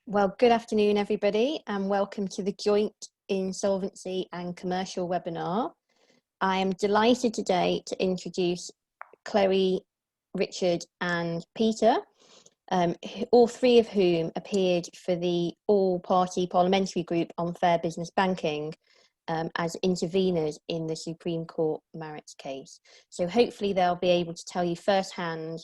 Well, good afternoon, everybody, and welcome to the joint Insolvency and Commercial Webinar. I am delighted today to introduce Chloe, Richard, and Peter, all three of whom appeared for the All Party Parliamentary Group on Fair Business Banking as interveners in the Supreme Court Marex case. So hopefully they'll be able to tell you firsthand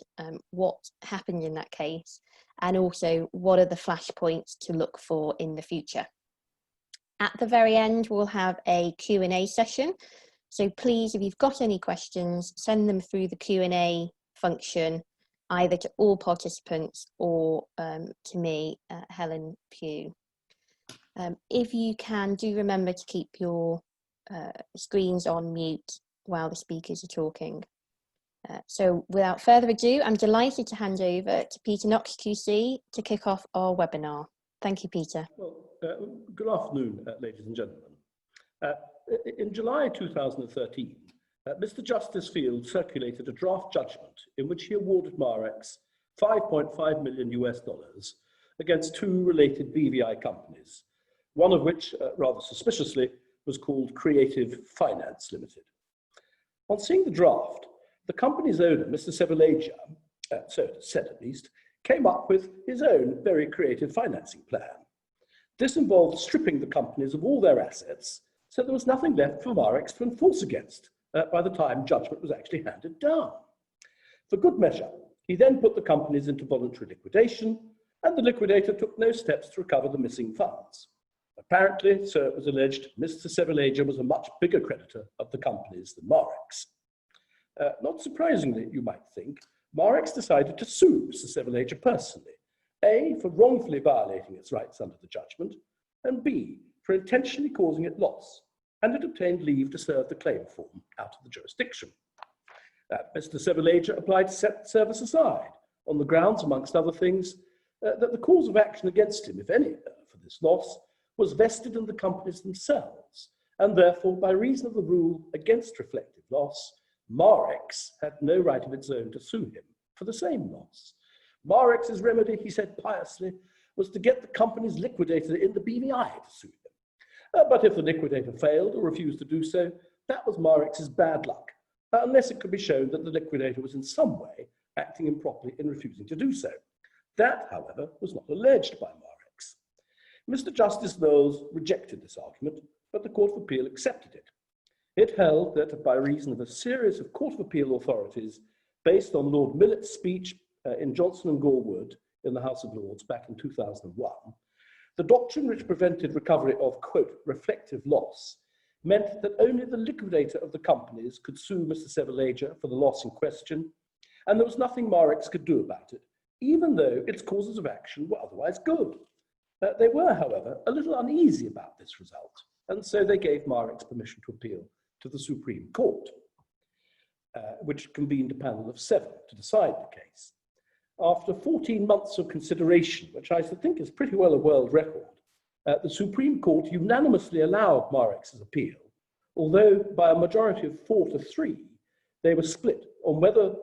what happened in that case, and also what are the flashpoints to look for in the future. At the very end, we'll have a Q&A session. So please, if you've got any questions, send them through the Q&A function, either to all participants or to me, Helen Pugh. If you can, do remember to keep your screens on mute while the speakers are talking. So without further ado, I'm delighted to hand over to Peter Knox QC to kick off our webinar. Thank you, Peter. Well, good afternoon, ladies and gentlemen. In July 2013, Mr. Justice Field circulated a draft judgment in which he awarded Marex $5.5 million against two related BVI companies, one of which, rather suspiciously, was called Creative Finance Limited. On seeing the draft, the company's owner, Mr. Sevilleja, so it is said at least, came up with his own very creative financing plan. This involved stripping the companies of all their assets, so there was nothing left for Marex to enforce against by the time judgment was actually handed down. For good measure, he then put the companies into voluntary liquidation, and the liquidator took no steps to recover the missing funds. Apparently, so it was alleged, Mr. Sevilleja was a much bigger creditor of the companies than Marex. Not surprisingly, you might think, Marex decided to sue Mr. Sevilleja personally, A, for wrongfully violating its rights under the judgment, and B, for intentionally causing it loss, and it obtained leave to serve the claim form out of the jurisdiction. Mr. Sevilleja applied to set the service aside, on the grounds, amongst other things, that the cause of action against him, if any, for this loss, was vested in the companies themselves, and therefore, by reason of the rule against reflective loss, Marex had no right of its own to sue him for the same loss. Marex's remedy, he said piously, was to get the company's liquidator in the BVI to sue him. But if the liquidator failed or refused to do so, that was Marex's bad luck, unless it could be shown that the liquidator was in some way acting improperly in refusing to do so. That, however, was not alleged by Marex. Mr. Justice Knowles rejected this argument, but the Court of Appeal accepted it. It held that by reason of a series of Court of Appeal authorities based on Lord Millett's speech in Johnson and Gorwood in the House of Lords back in 2001, the doctrine which prevented recovery of, quote, reflective loss meant that only the liquidator of the companies could sue Mr. Sevilleja for the loss in question, and there was nothing Marex could do about it, even though its causes of action were otherwise good. They were, however, a little uneasy about this result, and so they gave Marex permission to appeal to the Supreme Court, which convened a panel of 7 to decide the case. After 14 months of consideration, which I think is pretty well a world record, the Supreme Court unanimously allowed Marex's appeal, although by a majority of 4 to 3, they were split on whether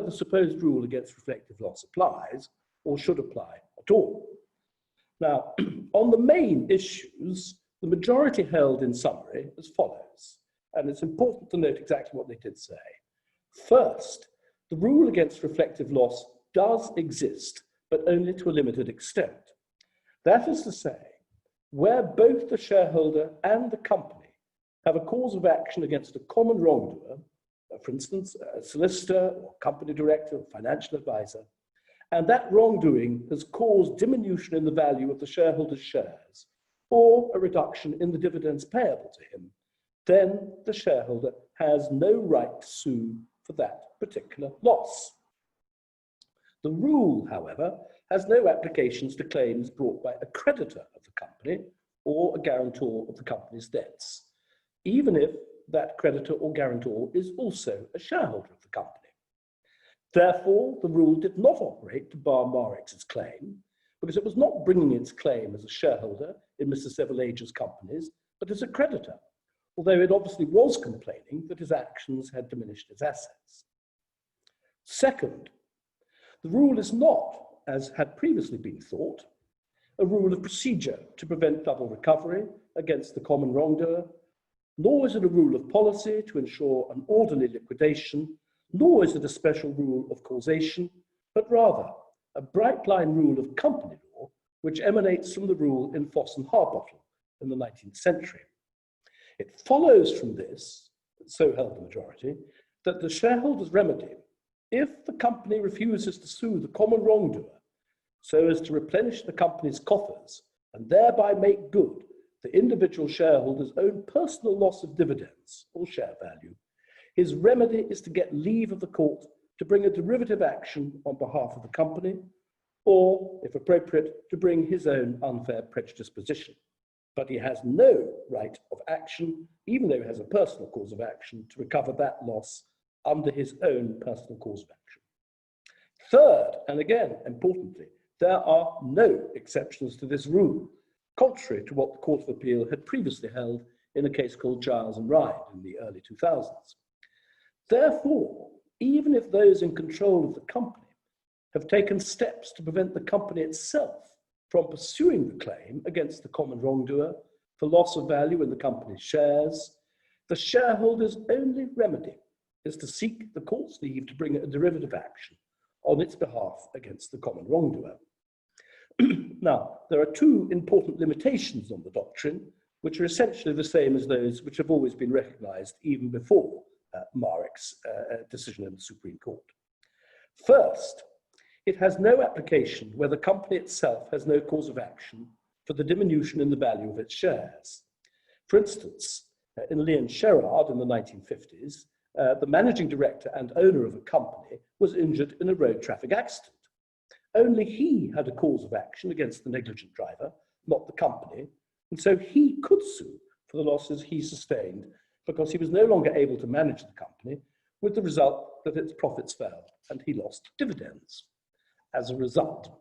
the supposed rule against reflective loss applies or should apply at all. Now, on the main issues, the majority held in summary as follows, and it's important to note exactly what they did say. First, the rule against reflective loss does exist, but only to a limited extent. That is to say, where both the shareholder and the company have a cause of action against a common wrongdoer, for instance, a solicitor or company director or financial advisor, and that wrongdoing has caused diminution in the value of the shareholder's shares, or a reduction in the dividends payable to him, then the shareholder has no right to sue for that particular loss. The rule, however, has no applications to claims brought by a creditor of the company or a guarantor of the company's debts, even if that creditor or guarantor is also a shareholder of the company. Therefore, the rule did not operate to bar Marex's claim, because it was not bringing its claim as a shareholder in Mr. Sevilleja's companies, but as a creditor, although it obviously was complaining that his actions had diminished his assets. Second, the rule is not, as had previously been thought, a rule of procedure to prevent double recovery against the common wrongdoer, nor is it a rule of policy to ensure an orderly liquidation, nor is it a special rule of causation, but rather a bright line rule of company law, which emanates from the rule in Foss and Harbottle in the 19th century. It follows from this, so held the majority, that the shareholder's remedy, if the company refuses to sue the common wrongdoer so as to replenish the company's coffers and thereby make good the individual shareholder's own personal loss of dividends or share value, his remedy is to get leave of the court to bring a derivative action on behalf of the company, or, if appropriate, to bring his own unfair prejudice position. But he has no right of action, even though he has a personal cause of action, to recover that loss under his own personal cause of action. Third, and again, importantly, there are no exceptions to this rule, contrary to what the Court of Appeal had previously held in a case called Giles and Ride in the early 2000s. Therefore, even if those in control of the company have taken steps to prevent the company itself from pursuing the claim against the common wrongdoer for loss of value in the company's shares, the shareholder's only remedy is to seek the court's leave to bring a derivative action on its behalf against the common wrongdoer. Now, there are two important limitations on the doctrine, which are essentially the same as those which have always been recognized even before Marex's decision in the Supreme Court. First, it has no application where the company itself has no cause of action for the diminution in the value of its shares. For instance, in Lee and Sherrard in the 1950s, the managing director and owner of a company was injured in a road traffic accident. Only he had a cause of action against the negligent driver, not the company, and so he could sue for the losses he sustained because he was no longer able to manage the company, with the result that its profits fell and he lost dividends as a result.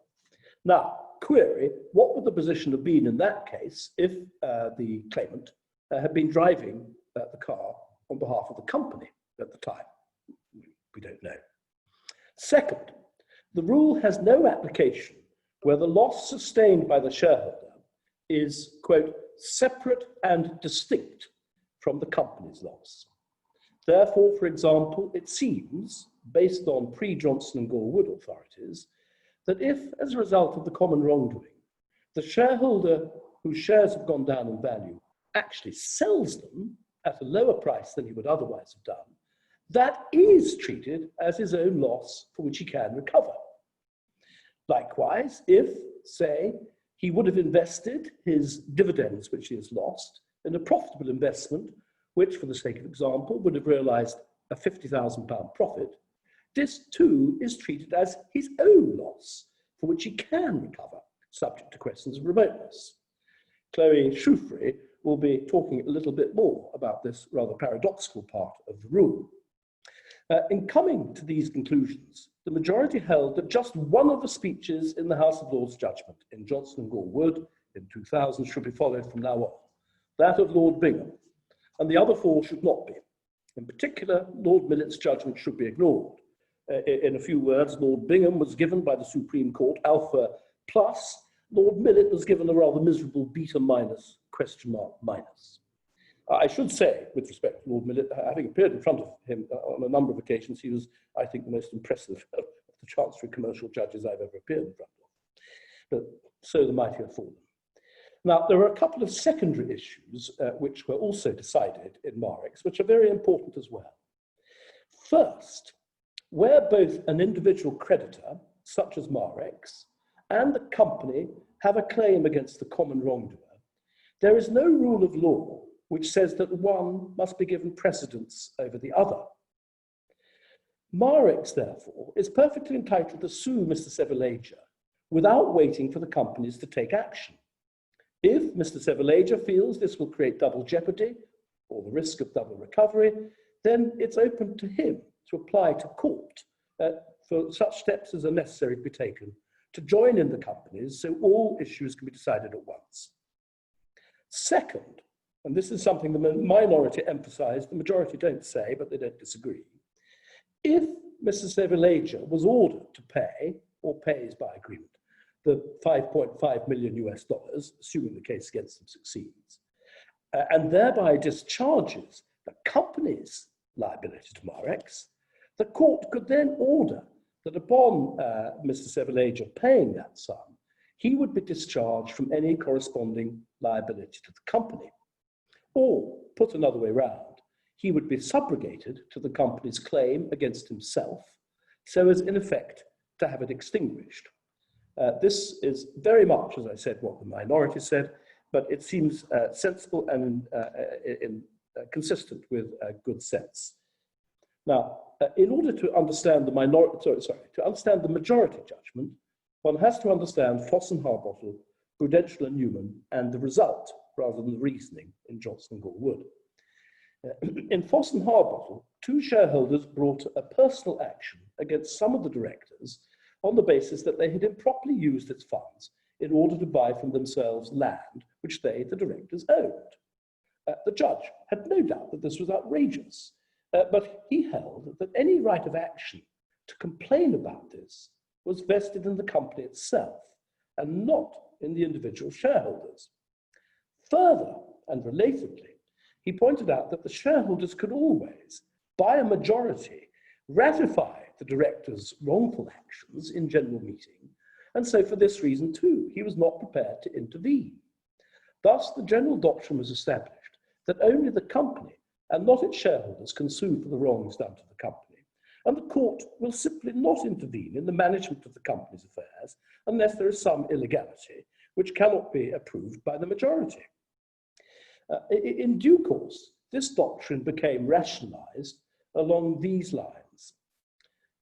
Now, query, what would the position have been in that case if the claimant had been driving the car on behalf of the company at the time? We don't know. Second, the rule has no application where the loss sustained by the shareholder is, quote, separate and distinct from the company's loss. Therefore, for example, it seems, based on pre-Johnson and Gore Wood authorities, that if, as a result of the common wrongdoing, the shareholder whose shares have gone down in value actually sells them at a lower price than he would otherwise have done, that is treated as his own loss for which he can recover. Likewise, if, say, he would have invested his dividends which he has lost in a profitable investment, which, for the sake of example, would have realized a £50,000 profit, this too is treated as his own loss for which he can recover, subject to questions of remoteness. Chloe Shuffrey will be talking a little bit more about this rather paradoxical part of the rule. In coming to these conclusions, the majority held that just one of the speeches in the House of Lords judgment in Johnson and Gore Wood in 2000 should be followed from now on, that of Lord Bingham, and the other four should not be. In particular, Lord Millett's judgment should be ignored. In a few words, Lord Bingham was given by the Supreme Court alpha plus, Lord Millett was given a rather miserable beta minus, question mark minus. I should say, with respect to Lord Millett, having appeared in front of him on a number of occasions, he was, I think, the most impressive of the Chancery commercial judges I've ever appeared in front of. But so the mighty have fallen. Now, there are a couple of secondary issues which were also decided in Marex, which are very important as well. First, where both an individual creditor, such as Marex, and the company have a claim against the common wrongdoer, there is no rule of law which says that one must be given precedence over the other. Marex, therefore, is perfectly entitled to sue Mr. Sevilleja without waiting for the companies to take action. If Mr. Sevilleja feels this will create double jeopardy or the risk of double recovery, then it's open to him to apply to court for such steps as are necessary to be taken to join in the companies so all issues can be decided at once. Second, and this is something the minority emphasized, the majority don't say, but they don't disagree. If Mr. Sevilleja was ordered to pay, or pays by agreement, the $5.5 million, assuming the case against them succeeds, and thereby discharges the company's liability to Marex, the court could then order that upon Mr. Sevilleja paying that sum, he would be discharged from any corresponding liability to the company. Or, put another way round, he would be subrogated to the company's claim against himself, so as in effect to have it extinguished. This is very much, as I said, what the minority said, but it seems sensible and consistent with good sense. Now, in order to understand the majority judgment, one has to understand Foss and Harbottle, Prudential and Newman, and the result rather than the reasoning in Johnson Gore Wood. In Foss and Harbottle, two shareholders brought a personal action against some of the directors on the basis that they had improperly used its funds in order to buy from themselves land which they, the directors, owned. The judge had no doubt that this was outrageous, but he held that any right of action to complain about this was vested in the company itself and not in the individual shareholders. Further, and relatedly, he pointed out that the shareholders could always, by a majority, ratify the directors' wrongful actions in general meeting, and so for this reason too, he was not prepared to intervene. Thus, the general doctrine was established that only the company and not its shareholders can sue for the wrongs done to the company, and the court will simply not intervene in the management of the company's affairs unless there is some illegality which cannot be approved by the majority. In due course, this doctrine became rationalized along these lines.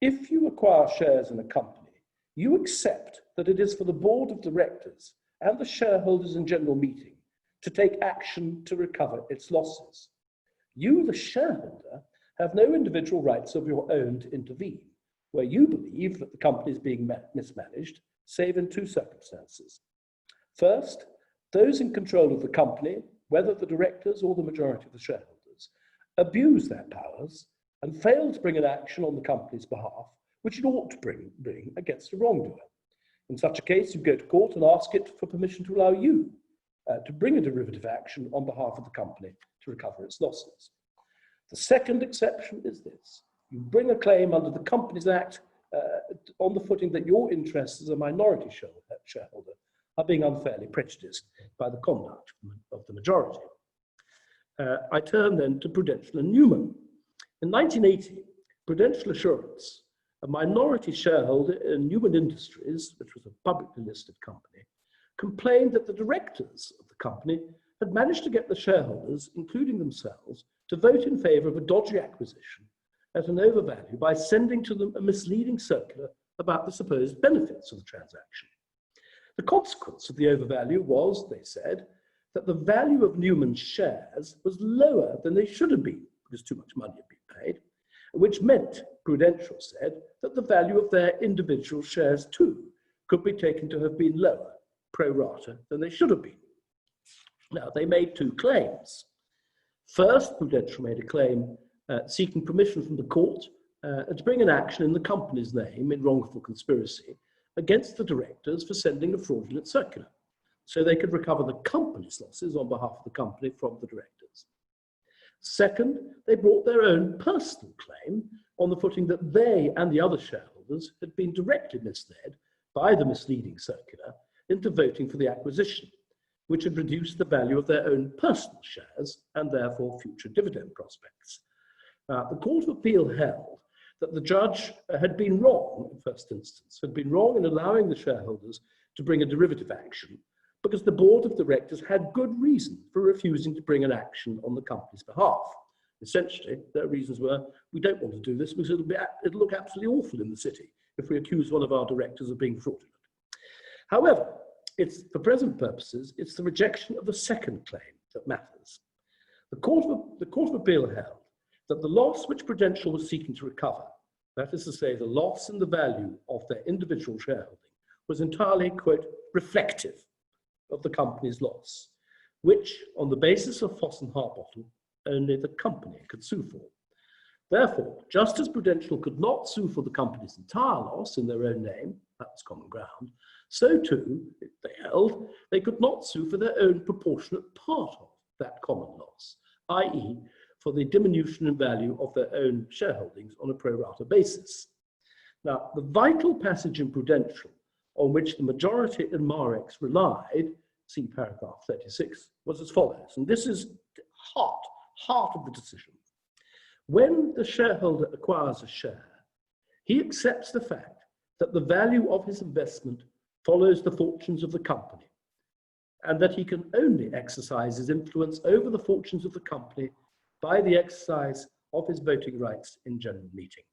If you acquire shares in a company, you accept that it is for the board of directors and the shareholders in general meeting to take action to recover its losses. You, the shareholder, have no individual rights of your own to intervene, where you believe that the company is being mismanaged, save in two circumstances. First, those in control of the company, whether the directors or the majority of the shareholders, abuse their powers and fail to bring an action on the company's behalf, which it ought to bring against a wrongdoer. In such a case, you go to court and ask it for permission to allow you to bring a derivative action on behalf of the company to recover its losses. The second exception is this. You bring a claim under the Companies Act on the footing that your interests as a minority shareholder are being unfairly prejudiced by the conduct of the majority. I turn then to Prudential and Newman. In 1980, Prudential Assurance, a minority shareholder in Newman Industries, which was a publicly listed company, complained that the directors of the company had managed to get the shareholders, including themselves, to vote in favor of a dodgy acquisition at an overvalue by sending to them a misleading circular about the supposed benefits of the transaction. The consequence of the overvalue was, they said, that the value of Newman's shares was lower than they should have been because too much money had been paid, which meant, Prudential said, that the value of their individual shares too could be taken to have been lower, pro rata, than they should have been. Now, they made two claims. First, Prudential made a claim seeking permission from the court to bring an action in the company's name in wrongful conspiracy against the directors for sending a fraudulent circular, so they could recover the company's losses on behalf of the company from the directors. Second, they brought their own personal claim on the footing that they and the other shareholders had been directly misled by the misleading circular into voting for the acquisition, which had reduced the value of their own personal shares and therefore future dividend prospects. The Court of Appeal held that the judge had been wrong, in first instance, had been wrong in allowing the shareholders to bring a derivative action because the board of directors had good reason for refusing to bring an action on the company's behalf. Essentially, their reasons were, we don't want to do this because it'll look absolutely awful in the city if we accuse one of our directors of being fraudulent. However, for present purposes, it's the rejection of the second claim that matters. The Court of Appeal held that the loss which Prudential was seeking to recover, that is to say, the loss in the value of their individual shareholding, was entirely, quote, reflective of the company's loss, which, on the basis of Foss and Harbottle, only the company could sue for. Therefore, just as Prudential could not sue for the company's entire loss in their own name, that was common ground, so too, they held, they could not sue for their own proportionate part of that common loss, i.e., for the diminution in value of their own shareholdings on a pro rata basis. Now, the vital passage in Prudential on which the majority in Marex relied, see paragraph 36, was as follows, and this is the heart of the decision. When the shareholder acquires a share, he accepts the fact that the value of his investment follows the fortunes of the company, and that he can only exercise his influence over the fortunes of the company by the exercise of his voting rights in general meeting.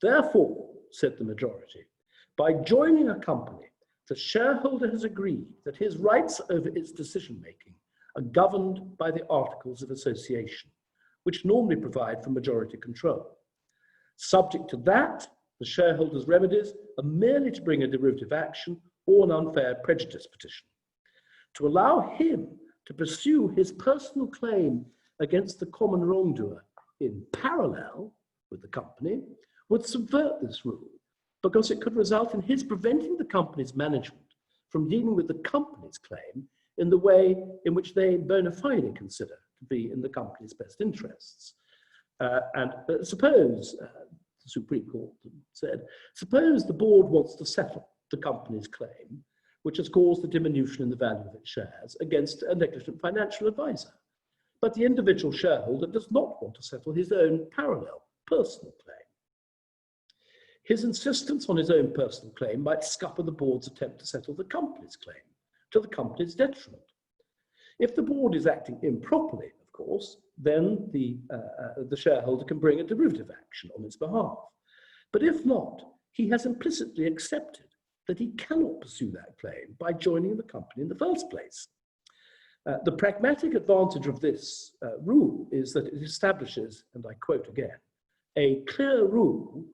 Therefore, said the majority, by joining a company, the shareholder has agreed that his rights over its decision-making are governed by the Articles of Association, which normally provide for majority control. Subject to that, the shareholder's remedies are merely to bring a derivative action or an unfair prejudice petition. To allow him to pursue his personal claim against the common wrongdoer in parallel with the company would subvert this rule, because it could result in his preventing the company's management from dealing with the company's claim in the way in which they bona fide consider to be in the company's best interests. Suppose, the Supreme Court said, suppose the board wants to settle the company's claim, which has caused the diminution in the value of its shares against a negligent financial advisor. But the individual shareholder does not want to settle his own parallel personal claim. His insistence on his own personal claim might scupper the board's attempt to settle the company's claim, to the company's detriment. If the board is acting improperly, of course, then the shareholder can bring a derivative action on its behalf. But if not, he has implicitly accepted that he cannot pursue that claim by joining the company in the first place. The pragmatic advantage of this rule is that it establishes, and I quote again, a clear rule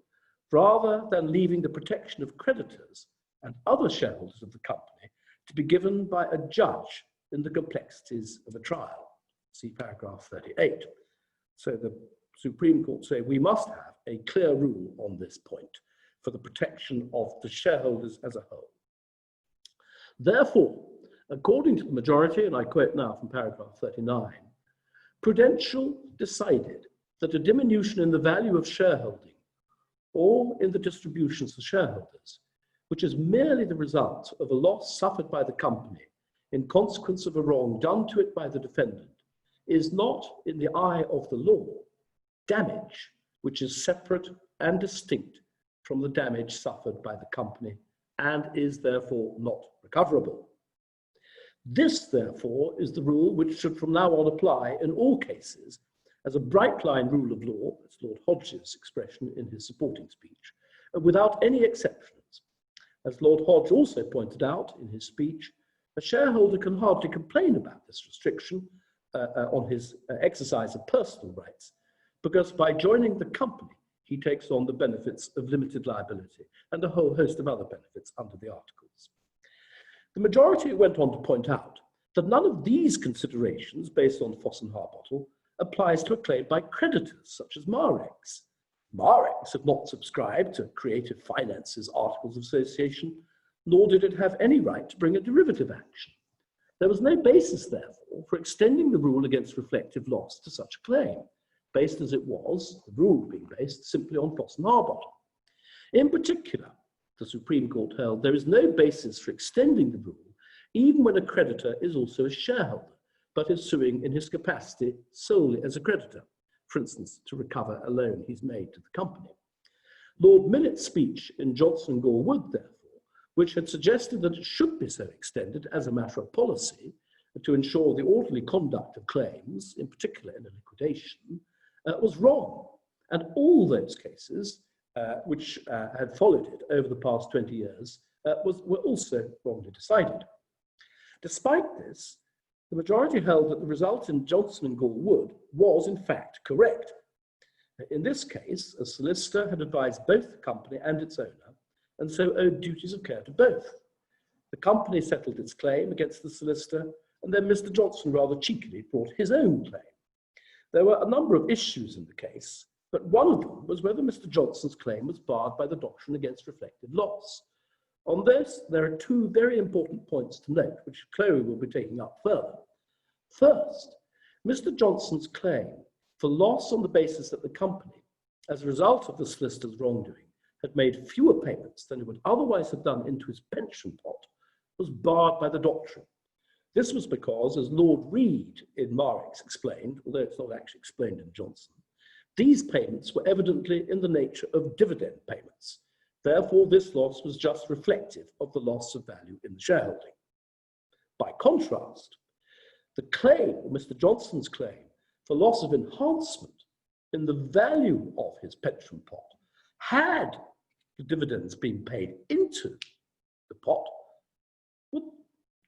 rather than leaving the protection of creditors and other shareholders of the company to be given by a judge in the complexities of a trial. See paragraph 38. So the Supreme Court say we must have a clear rule on this point for the protection of the shareholders as a whole. Therefore, according to the majority, and I quote now from paragraph 39, Prudential decided that a diminution in the value of shareholding or in the distributions to shareholders, which is merely the result of a loss suffered by the company in consequence of a wrong done to it by the defendant, is not, in the eye of the law, damage which is separate and distinct from the damage suffered by the company and is therefore not recoverable. This, therefore, is the rule which should from now on apply in all cases as a bright line rule of law, that's Lord Hodge's expression in his supporting speech, without any exceptions. As Lord Hodge also pointed out in his speech, a shareholder can hardly complain about this restriction on his exercise of personal rights, because by joining the company, he takes on the benefits of limited liability and a whole host of other benefits under the Articles. The majority went on to point out that none of these considerations, based on Foss and Harbottle, applies to a claim by creditors such as Marex. Marex had not subscribed to Creative Finance's Articles of Association, nor did it have any right to bring a derivative action. There was no basis, therefore, for extending the rule against reflective loss to such a claim, based as it was, the rule being based simply on Foss and Harbottle. In particular, the Supreme Court held there is no basis for extending the rule, even when a creditor is also a shareholder, but is suing in his capacity solely as a creditor, for instance, to recover a loan he's made to the company. Lord Millett's speech in Johnson Gore Wood, therefore, which had suggested that it should be so extended as a matter of policy to ensure the orderly conduct of claims, in particular in a liquidation, was wrong. And all those cases which had followed it over the past 20 years were also wrongly decided. Despite this, the majority held that the result in Johnson and Gore Wood was in fact correct. In this case, a solicitor had advised both the company and its owner, and so owed duties of care to both. The company settled its claim against the solicitor, and then Mr. Johnson rather cheekily brought his own claim. There were a number of issues in the case, but one of them was whether Mr. Johnson's claim was barred by the doctrine against reflective loss. On this, there are two very important points to note, which Chloe will be taking up further. First, Mr. Johnson's claim for loss on the basis that the company, as a result of the solicitor's wrongdoing, had made fewer payments than it would otherwise have done into his pension pot, was barred by the doctrine. This was because, as Lord Reed in Marex explained, although it's not actually explained in Johnson, these payments were evidently in the nature of dividend payments. Therefore, this loss was just reflective of the loss of value in the shareholding. By contrast, the claim, Mr. Johnson's claim, for loss of enhancement in the value of his pension pot, had the dividends been paid into the pot,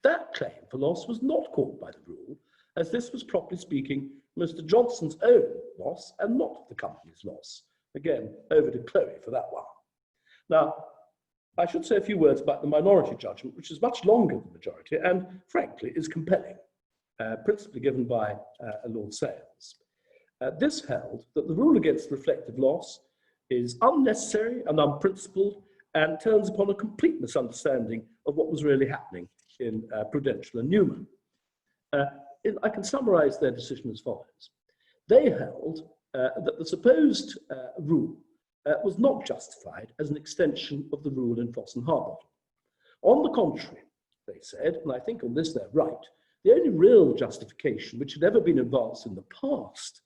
that claim for loss was not caught by the rule, as this was, properly speaking, Mr. Johnson's own loss and not the company's loss. Again, over to Chloe for that one. Now, I should say a few words about the minority judgment, which is much longer than the majority and, frankly, is compelling, principally given by Lord Sales. This held that the rule against reflective loss is unnecessary and unprincipled and turns upon a complete misunderstanding of what was really happening in Prudential and Newman. I can summarize their decision as follows. They held that the supposed rule was not justified as an extension of the rule in Foss and Harbottle. On the contrary, they said, and I think on this they're right, the only real justification which had ever been advanced in the past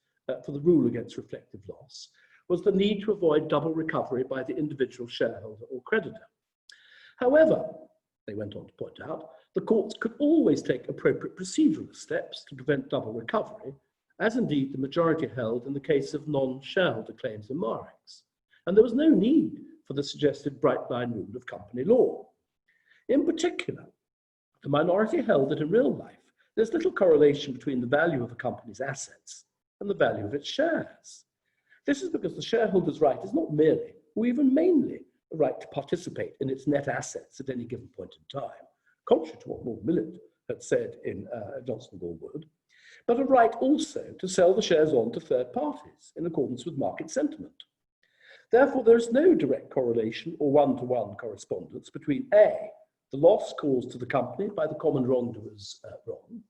for the rule against reflective loss was the need to avoid double recovery by the individual shareholder or creditor. However, they went on to point out, the courts could always take appropriate procedural steps to prevent double recovery, as indeed the majority held in the case of non-shareholder claims in Marex. And there was no need for the suggested bright-line rule of company law. In particular, the minority held that in real life, there's little correlation between the value of a company's assets and the value of its shares. This is because the shareholder's right is not merely, or even mainly, a right to participate in its net assets at any given point in time, contrary to what Lord Millett had said in Johnson Gore Wood, but a right also to sell the shares on to third parties in accordance with market sentiment. Therefore, there is no direct correlation or one-to-one correspondence between A, the loss caused to the company by the common wrongdoer's wrong,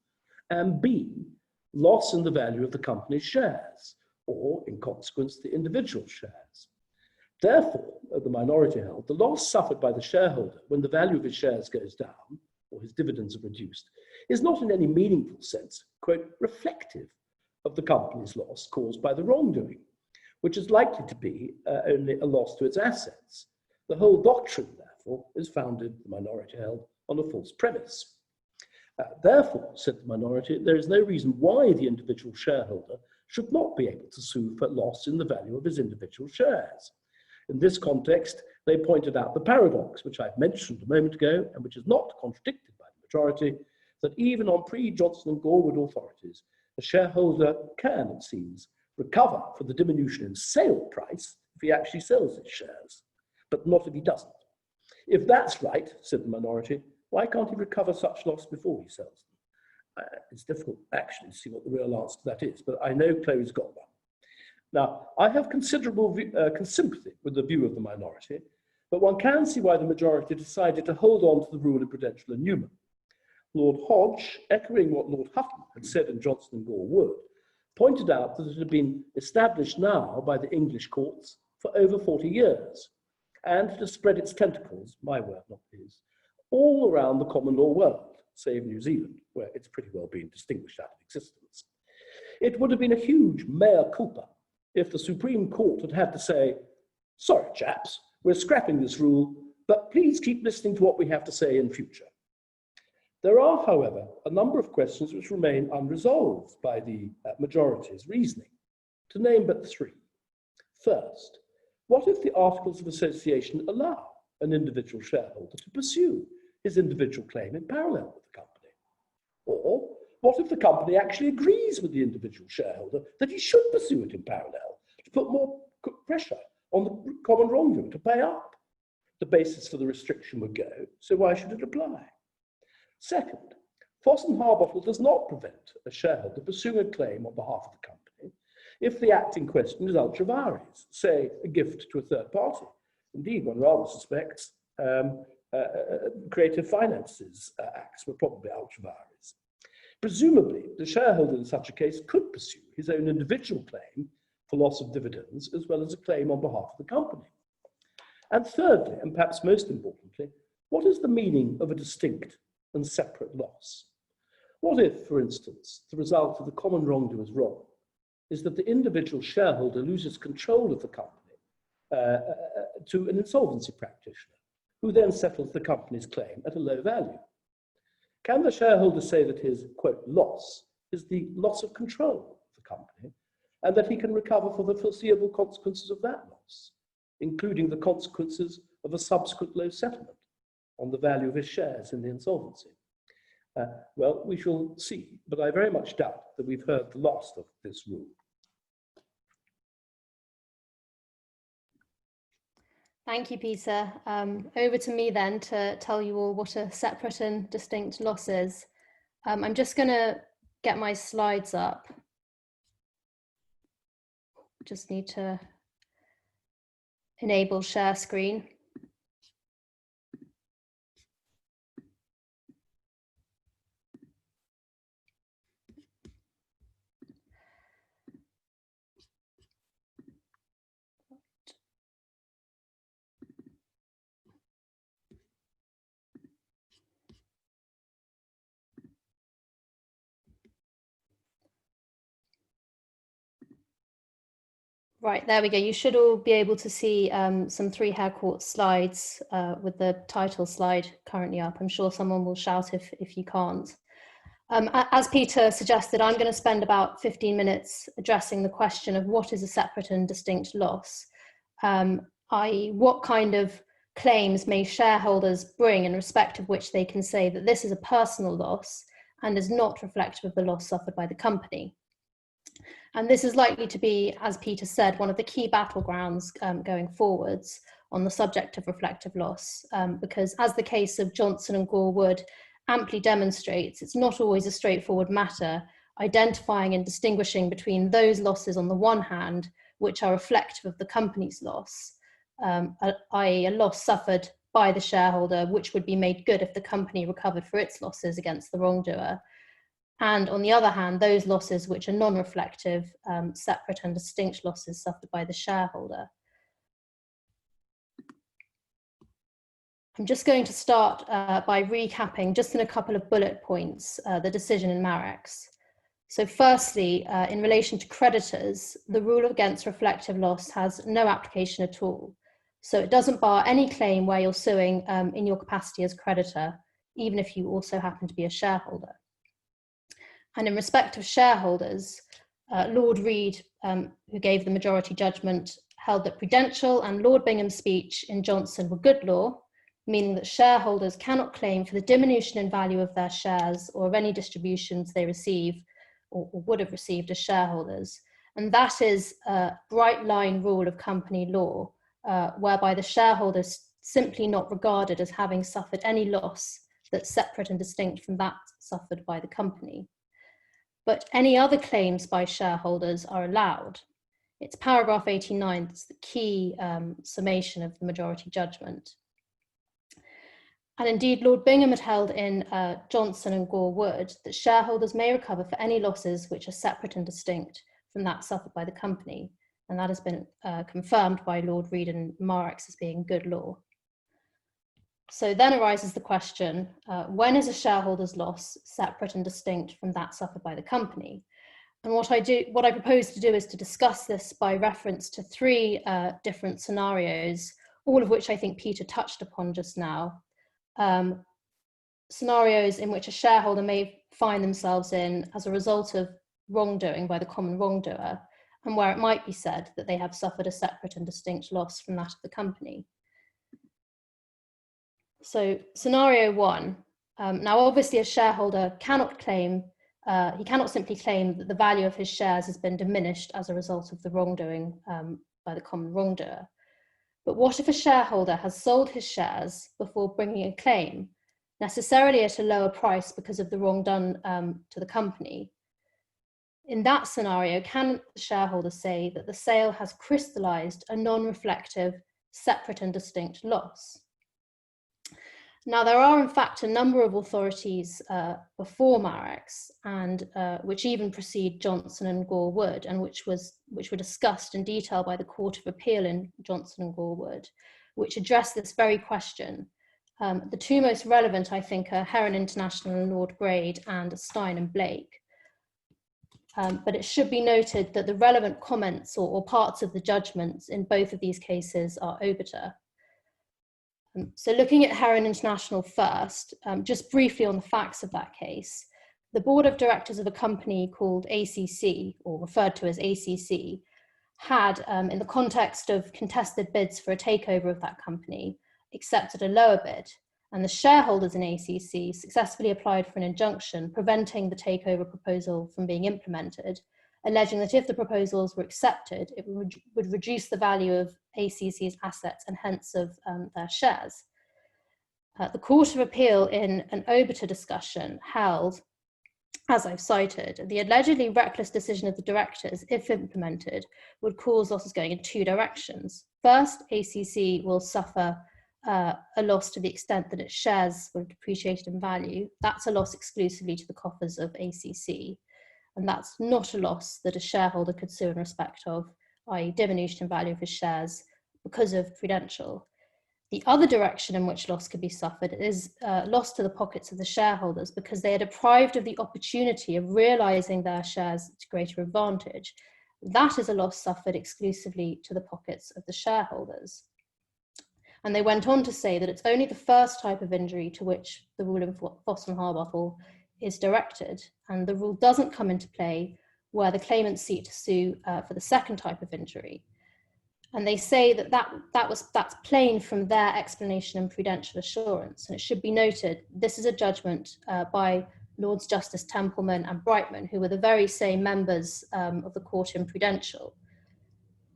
and B, loss in the value of the company's shares, or, in consequence, the individual shares. Therefore, the minority held, the loss suffered by the shareholder when the value of his shares goes down, or his dividends are reduced, is not in any meaningful sense, quote, reflective of the company's loss caused by the wrongdoing, which is likely to be only a loss to its assets. The whole doctrine, therefore, is founded, the minority held, on a false premise. Therefore, said the minority, there is no reason why the individual shareholder should not be able to sue for loss in the value of his individual shares. In this context, they pointed out the paradox, which I've mentioned a moment ago, and which is not contradicted by the majority, that even on pre-Johnson and Gore Wood authorities, a shareholder can, it seems, recover for the diminution in sale price if he actually sells his shares, but not if he doesn't. If that's right, said the minority, why can't he recover such loss before he sells them? It's difficult actually to see what the real answer to that is, but I know Chloe's got one. Now, I have considerable sympathy with the view of the minority, but one can see why the majority decided to hold on to the rule in Prudential and Newman. Lord Hodge, echoing what Lord Hutton had said in Johnson and Gore Wood, pointed out that it had been established now by the English courts for over 40 years, and to spread its tentacles, my word, not his, all around the common law world, save New Zealand, where it's pretty well been distinguished out of existence. It would have been a huge mea culpa if the Supreme Court had had to say, sorry, chaps, we're scrapping this rule, but please keep listening to what we have to say in future. There are, however, a number of questions which remain unresolved by the majority's reasoning, to name but three. First, what if the Articles of Association allow an individual shareholder to pursue his individual claim in parallel with the company? Or what if the company actually agrees with the individual shareholder that he should pursue it in parallel to put more pressure on the common wrongdoer to pay up? The basis for the restriction would go, so why should it apply? Second, Foss and Harbottle does not prevent a shareholder pursuing a claim on behalf of the company if the act in question is ultra vires, say a gift to a third party. Indeed, one rather suspects creative finances acts were probably ultra vires. Presumably, the shareholder in such a case could pursue his own individual claim for loss of dividends, as well as a claim on behalf of the company. And thirdly, and perhaps most importantly, what is the meaning of a distinct and separate loss? What if, for instance, the result of the common wrongdoer's wrong is that the individual shareholder loses control of the company to an insolvency practitioner, who then settles the company's claim at a low value? Can the shareholder say that his, quote, loss is the loss of control of the company, and that he can recover for the foreseeable consequences of that loss, including the consequences of a subsequent low settlement on the value of his shares in the insolvency? Well, we shall see, but I very much doubt that we've heard the last of this rule. Thank you, Peter. Over to me then to tell you all what a separate and distinct loss is. I'm just going to get my slides up. Just need to enable share screen. Right, there we go. You should all be able to see some 3 Hare Court slides with the title slide currently up. I'm sure someone will shout if you can't. As Peter suggested, I'm going to spend about 15 minutes addressing the question of what is a separate and distinct loss, i.e. what kind of claims may shareholders bring in respect of which they can say that this is a personal loss and is not reflective of the loss suffered by the company. And this is likely to be, as Peter said, one of the key battlegrounds going forwards on the subject of reflective loss, because as the case of Johnson and Gore Wood amply demonstrates, it's not always a straightforward matter identifying and distinguishing between those losses on the one hand, which are reflective of the company's loss, i.e. a loss suffered by the shareholder, which would be made good if the company recovered for its losses against the wrongdoer. And on the other hand, those losses which are non-reflective, separate and distinct losses suffered by the shareholder. I'm just going to start by recapping, just in a couple of bullet points, the decision in Marex. So firstly, in relation to creditors, the rule against reflective loss has no application at all. So it doesn't bar any claim where you're suing in your capacity as creditor, even if you also happen to be a shareholder. And in respect of shareholders, Lord Reid, who gave the majority judgment, held that Prudential and Lord Bingham's speech in Johnson were good law, meaning that shareholders cannot claim for the diminution in value of their shares or of any distributions they receive or would have received as shareholders. And that is a bright line rule of company law, whereby the shareholder is simply not regarded as having suffered any loss that's separate and distinct from that suffered by the company. But any other claims by shareholders are allowed. It's paragraph 89 that's the key summation of the majority judgment. And indeed, Lord Bingham had held in Johnson and Gore Wood that shareholders may recover for any losses which are separate and distinct from that suffered by the company. And that has been confirmed by Lord Reid and Marex as being good law. So then arises the question, when is a shareholder's loss separate and distinct from that suffered by the company? And what I propose to do is to discuss this by reference to 3 different scenarios, all of which I think Peter touched upon just now. Scenarios in which a shareholder may find themselves in as a result of wrongdoing by the common wrongdoer, and where it might be said that they have suffered a separate and distinct loss from that of the company. So scenario 1, now obviously a shareholder cannot claim, he cannot simply claim that the value of his shares has been diminished as a result of the wrongdoing by the common wrongdoer. But what if a shareholder has sold his shares before bringing a claim, necessarily at a lower price because of the wrong done to the company? In that scenario, can the shareholder say that the sale has crystallized a non-reflective, separate and distinct loss? Now, there are in fact a number of authorities before Marex, and which even precede Johnson and Gore Wood, and which were discussed in detail by the Court of Appeal in Johnson and Gore Wood, which address this very question. The two most relevant, I think, are Heroin International and Lord Grade, and Stein and Blake. But it should be noted that the relevant comments or parts of the judgments in both of these cases are obiter. So looking at Heroin International first, just briefly on the facts of that case, the board of directors of a company called ACC, or referred to as ACC, had, in the context of contested bids for a takeover of that company, accepted a lower bid, and the shareholders in ACC successfully applied for an injunction preventing the takeover proposal from being implemented, alleging that if the proposals were accepted, it would reduce the value of ACC's assets and hence of their shares. The Court of Appeal, in an obiter discussion, held, as I've cited, the allegedly reckless decision of the directors, if implemented, would cause losses going in two directions. First, ACC will suffer a loss to the extent that its shares were depreciated in value. That's a loss exclusively to the coffers of ACC. And that's not a loss that a shareholder could sue in respect of, i.e. diminution in value of his shares because of Prudential. The other direction in which loss could be suffered is loss to the pockets of the shareholders because they are deprived of the opportunity of realising their shares to greater advantage. That is a loss suffered exclusively to the pockets of the shareholders. And they went on to say that it's only the first type of injury to which the rule in Voss and Harbottle is directed, and the rule doesn't come into play where the claimants seek to sue for the second type of injury. And they say that that's plain from their explanation and prudential assurance. And it should be noted, this is a judgment by Lords Justice Templeman and Brightman, who were the very same members of the court in Prudential.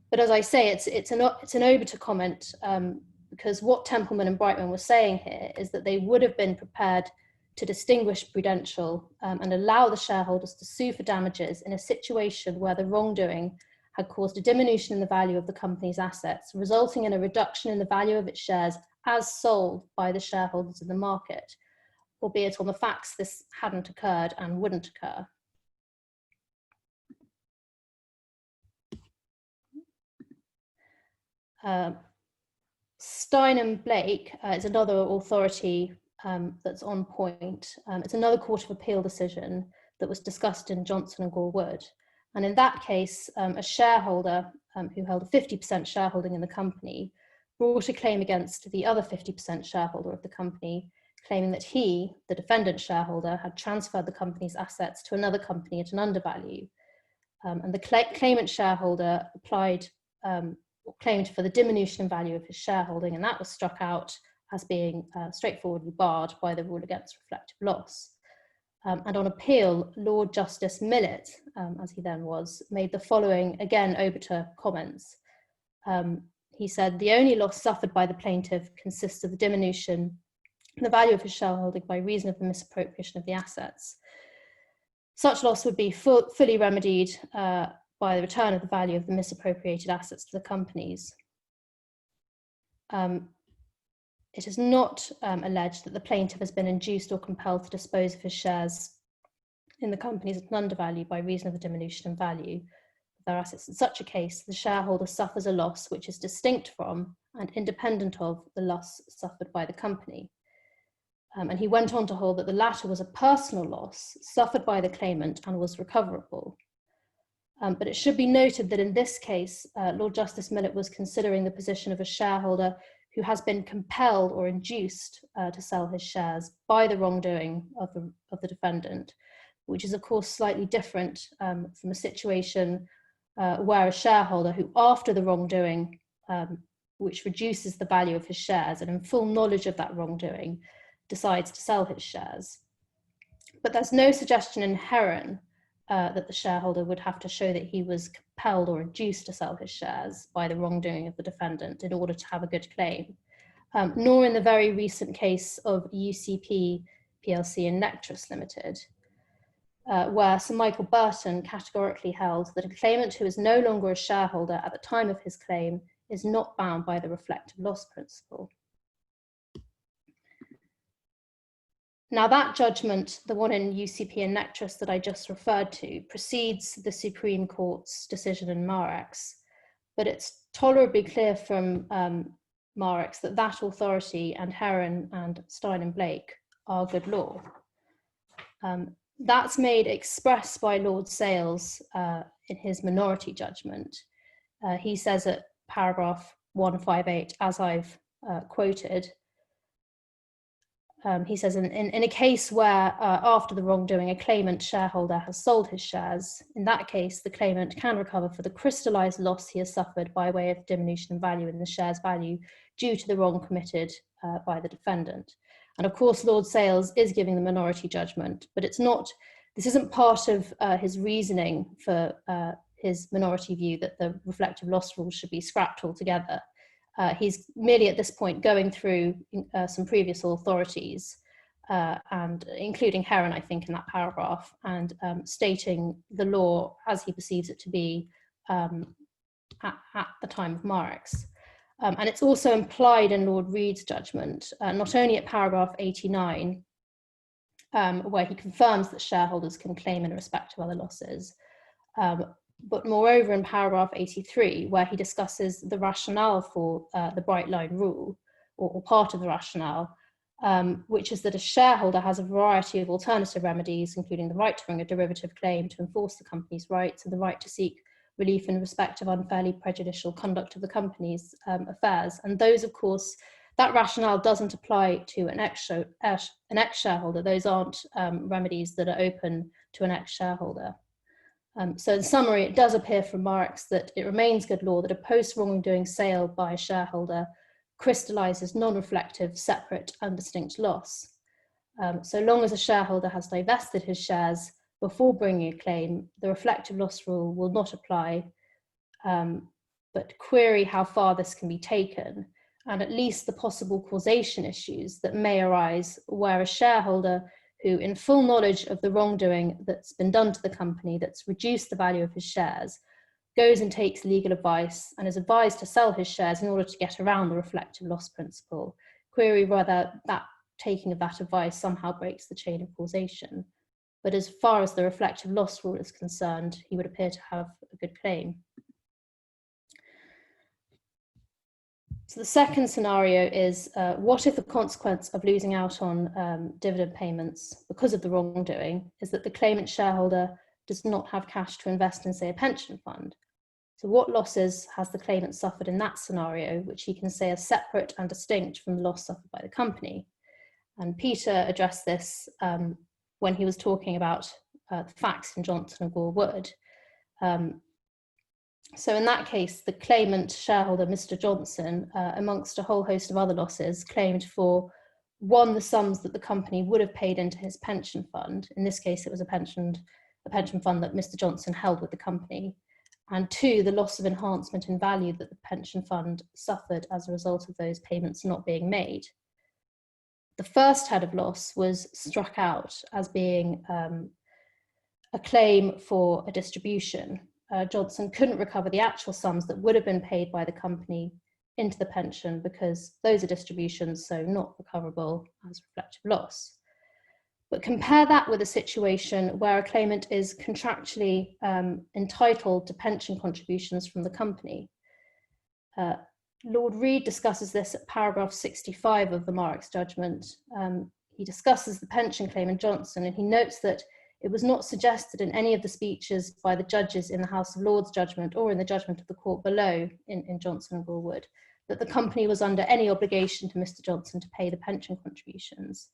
But as I say, it's an obiter comment because what Templeman and Brightman were saying here is that they would have been prepared to distinguish Prudential and allow the shareholders to sue for damages in a situation where the wrongdoing had caused a diminution in the value of the company's assets, resulting in a reduction in the value of its shares as sold by the shareholders in the market, albeit on the facts this hadn't occurred and wouldn't occur. Stein and Blake is another authority that's on point. It's another Court of Appeal decision that was discussed in Johnson and Gore Wood. And in that case, a shareholder who held a 50% shareholding in the company brought a claim against the other 50% shareholder of the company, claiming that he, the defendant shareholder, had transferred the company's assets to another company at an undervalue. And the claimant shareholder claimed for the diminution in value of his shareholding, and that was struck out as being straightforwardly barred by the rule against reflective loss. And on appeal, Lord Justice Millett, as he then was, made the following, again, obiter comments. He said, the only loss suffered by the plaintiff consists of the diminution in the value of his shareholding by reason of the misappropriation of the assets. Such loss would be fully remedied by the return of the value of the misappropriated assets to the companies. It is not alleged that the plaintiff has been induced or compelled to dispose of his shares in the companies at an undervalue by reason of the diminution in value of their assets. In such a case, the shareholder suffers a loss which is distinct from and independent of the loss suffered by the company. And he went on to hold that the latter was a personal loss suffered by the claimant and was recoverable. But it should be noted that in this case, Lord Justice Millett was considering the position of a shareholder who has been compelled or induced to sell his shares by the wrongdoing of the defendant, which is of course slightly different from a situation where a shareholder who, after the wrongdoing, which reduces the value of his shares and in full knowledge of that wrongdoing, decides to sell his shares. But there's no suggestion in Heron that the shareholder would have to show that he was compelled or induced to sell his shares by the wrongdoing of the defendant in order to have a good claim, nor in the very recent case of UCP PLC and Nectris Limited. where Sir Michael Burton categorically held that a claimant who is no longer a shareholder at the time of his claim is not bound by the reflective loss principle. Now that judgment, the one in UCP and Nectris that I just referred to, precedes the Supreme Court's decision in Marex, but it's tolerably clear from Marex that that authority and Heron and Stein and Blake are good law. That's made express by Lord Sales in his minority judgment. He says at paragraph 158, as I've quoted, he says, in a case where after the wrongdoing, a claimant shareholder has sold his shares, in that case, the claimant can recover for the crystallized loss he has suffered by way of diminution in value in the share's value due to the wrong committed by the defendant. And of course, Lord Sales is giving the minority judgment, but it's not, this isn't part of his reasoning for his minority view that the reflective loss rule should be scrapped altogether. He's merely at this point going through some previous authorities, and including Heron, I think, in that paragraph, and stating the law as he perceives it to be at the time of Marex. And it's also implied in Lord Reed's judgment, not only at paragraph 89, where he confirms that shareholders can claim in respect of other losses, but moreover in paragraph 83, where he discusses the rationale for the bright line rule, or part of the rationale, which is that a shareholder has a variety of alternative remedies, including the right to bring a derivative claim to enforce the company's rights and the right to seek relief in respect of unfairly prejudicial conduct of the company's affairs. And those, of course, that rationale doesn't apply to an ex-shareholder. Those aren't remedies that are open to an ex-shareholder. So in summary, it does appear from Marex that it remains good law that a post-wrongdoing sale by a shareholder crystallizes non-reflective, separate and distinct loss. So long as a shareholder has divested his shares before bringing a claim, the reflective loss rule will not apply, but query how far this can be taken, and at least the possible causation issues that may arise where a shareholder who, in full knowledge of the wrongdoing that's been done to the company that's reduced the value of his shares, goes and takes legal advice and is advised to sell his shares in order to get around the reflective loss principle. Query whether that taking of that advice somehow breaks the chain of causation. But as far as the reflective loss rule is concerned, he would appear to have a good claim. So the second scenario is, what if the consequence of losing out on dividend payments because of the wrongdoing is that the claimant shareholder does not have cash to invest in, say, a pension fund? So what losses has the claimant suffered in that scenario, which he can say are separate and distinct from the loss suffered by the company? And Peter addressed this when he was talking about the facts in Johnson and Gore Wood. So in that case, the claimant shareholder, Mr. Johnson, amongst a whole host of other losses, claimed for, one, the sums that the company would have paid into his pension fund. In this case, it was a pension fund that Mr. Johnson held with the company. And two, the loss of enhancement in value that the pension fund suffered as a result of those payments not being made. The first head of loss was struck out as being a claim for a distribution. Johnson couldn't recover the actual sums that would have been paid by the company into the pension because those are distributions, so not recoverable as reflective loss. But compare that with a situation where a claimant is contractually entitled to pension contributions from the company. Lord Reed discusses this at paragraph 65 of the Marex judgment. He discusses the pension claim in Johnson, and he notes that it was not suggested in any of the speeches by the judges in the House of Lords judgment or in the judgment of the court below in Johnson and Gore Wood that the company was under any obligation to Mr. Johnson to pay the pension contributions.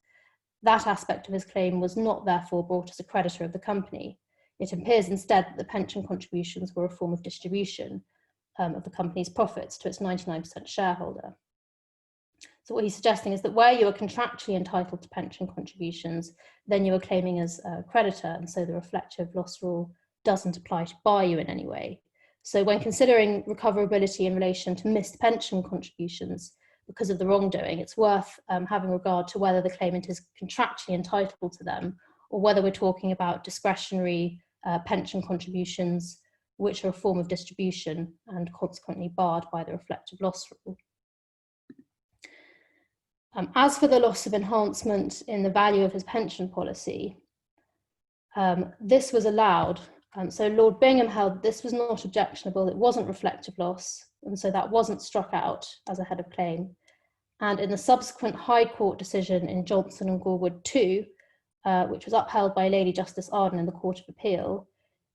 That aspect of his claim was not therefore brought as a creditor of the company. It appears instead that the pension contributions were a form of distribution of the company's profits to its 99% shareholder. So what he's suggesting is that where you are contractually entitled to pension contributions, then you are claiming as a creditor, and so the reflective loss rule doesn't apply to bar you in any way. So when considering recoverability in relation to missed pension contributions because of the wrongdoing, it's worth having regard to whether the claimant is contractually entitled to them or whether we're talking about discretionary pension contributions, which are a form of distribution and consequently barred by the reflective loss rule. As for the loss of enhancement in the value of his pension policy, this was allowed. So Lord Bingham held this was not objectionable, it wasn't reflective loss, and so that wasn't struck out as a head of claim. And in the subsequent High Court decision in Johnson and Gorwood 2, which was upheld by Lady Justice Arden in the Court of Appeal,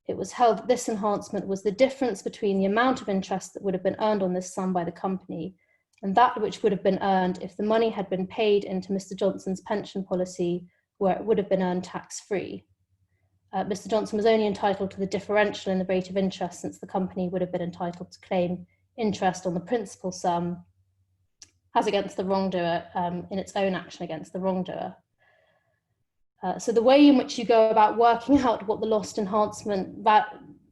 it was held that this enhancement was the difference between the amount of interest that would have been earned on this sum by the company and that which would have been earned if the money had been paid into Mr. Johnson's pension policy, where it would have been earned tax-free. Mr. Johnson was only entitled to the differential in the rate of interest, since the company would have been entitled to claim interest on the principal sum as against the wrongdoer in its own action against the wrongdoer. So the way in which you go about working out what the lost enhancement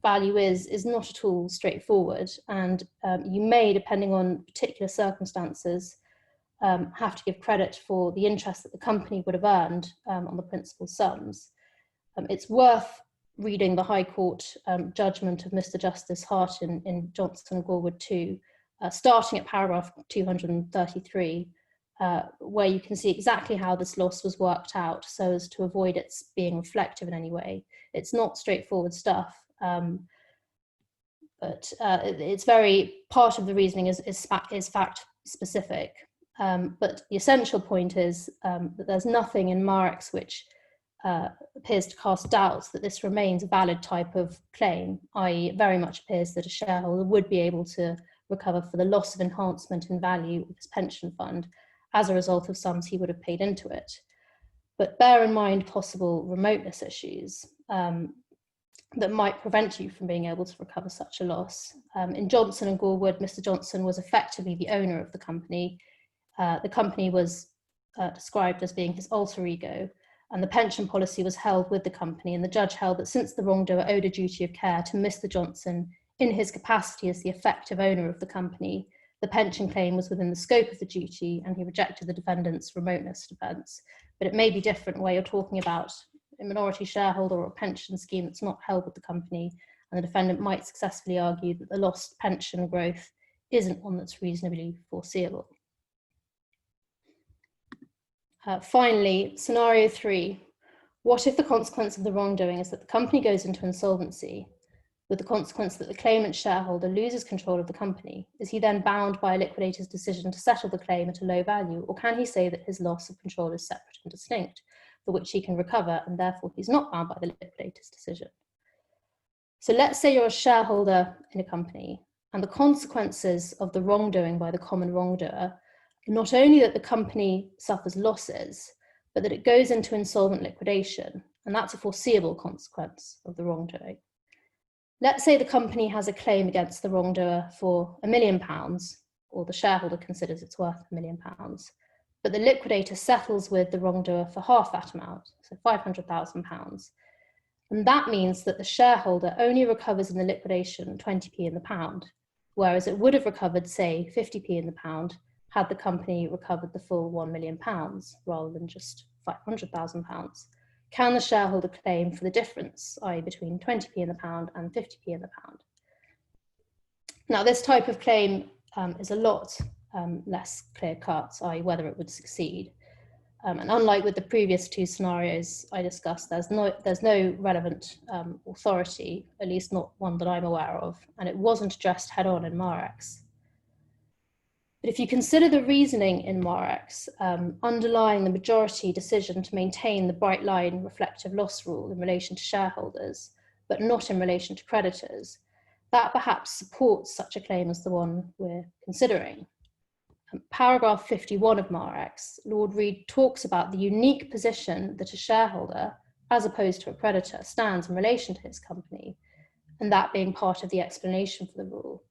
value is not at all straightforward, and you may, depending on particular circumstances, have to give credit for the interest that the company would have earned on the principal sums. It's worth reading the High Court judgment of Mr. Justice Hart in Johnson and Gorwood 2, starting at paragraph 233, where you can see exactly how this loss was worked out so as to avoid its being reflective in any way. It's not straightforward stuff, but it's very, part of the reasoning is fact specific. But the essential point is that there's nothing in Marex which appears to cast doubts that this remains a valid type of claim, i.e. it very much appears that a shareholder would be able to recover for the loss of enhancement in value of his pension fund as a result of sums he would have paid into it. But bear in mind possible remoteness issues that might prevent you from being able to recover such a loss. In Johnson and Gorwood, Mr. Johnson was effectively the owner of the company. The company was described as being his alter ego, and the pension policy was held with the company, and the judge held that since the wrongdoer owed a duty of care to Mr. Johnson in his capacity as the effective owner of the company, the pension claim was within the scope of the duty, and he rejected the defendant's remoteness defence. But it may be different where you're talking about a minority shareholder or a pension scheme that's not held with the company, and the defendant might successfully argue that the lost pension growth isn't one that's reasonably foreseeable. Finally, scenario 3. What if the consequence of the wrongdoing is that the company goes into insolvency, with the consequence that the claimant shareholder loses control of the company? Is he then bound by a liquidator's decision to settle the claim at a low value, or can he say that his loss of control is separate and distinct, for which he can recover, and therefore he's not bound by the liquidator's decision? So let's say you're a shareholder in a company, and the consequences of the wrongdoing by the common wrongdoer, not only that the company suffers losses, but that it goes into insolvent liquidation, and that's a foreseeable consequence of the wrongdoing. Let's say the company has a claim against the wrongdoer for £1 million, or the shareholder considers it's worth £1 million, but the liquidator settles with the wrongdoer for half that amount, so £500,000. And that means that the shareholder only recovers in the liquidation 20p in the pound, whereas it would have recovered, say, 50p in the pound had the company recovered the full £1 million rather than just £500,000. Can the shareholder claim for the difference, i.e. between 20p in the pound and 50p in the pound? Now, this type of claim is a lot less clear-cut, i.e. whether it would succeed. And unlike with the previous two scenarios I discussed, there's no relevant authority, at least not one that I'm aware of, and it wasn't addressed head-on in Marex. But if you consider the reasoning in Marex underlying the majority decision to maintain the bright line reflective loss rule in relation to shareholders, but not in relation to creditors, that perhaps supports such a claim as the one we're considering. Paragraph 51 of Marex, Lord Reed talks about the unique position that a shareholder, as opposed to a creditor, stands in relation to his company, and that being part of the explanation for the rule.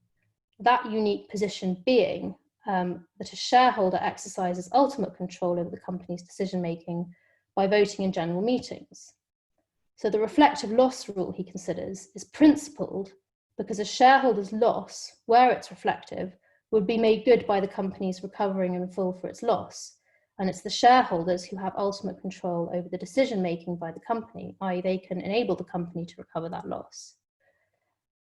That unique position being that a shareholder exercises ultimate control over the company's decision-making by voting in general meetings. So the reflective loss rule, he considers, is principled because a shareholder's loss, where it's reflective, would be made good by the company's recovering in full for its loss. And it's the shareholders who have ultimate control over the decision making by the company, i.e. they can enable the company to recover that loss.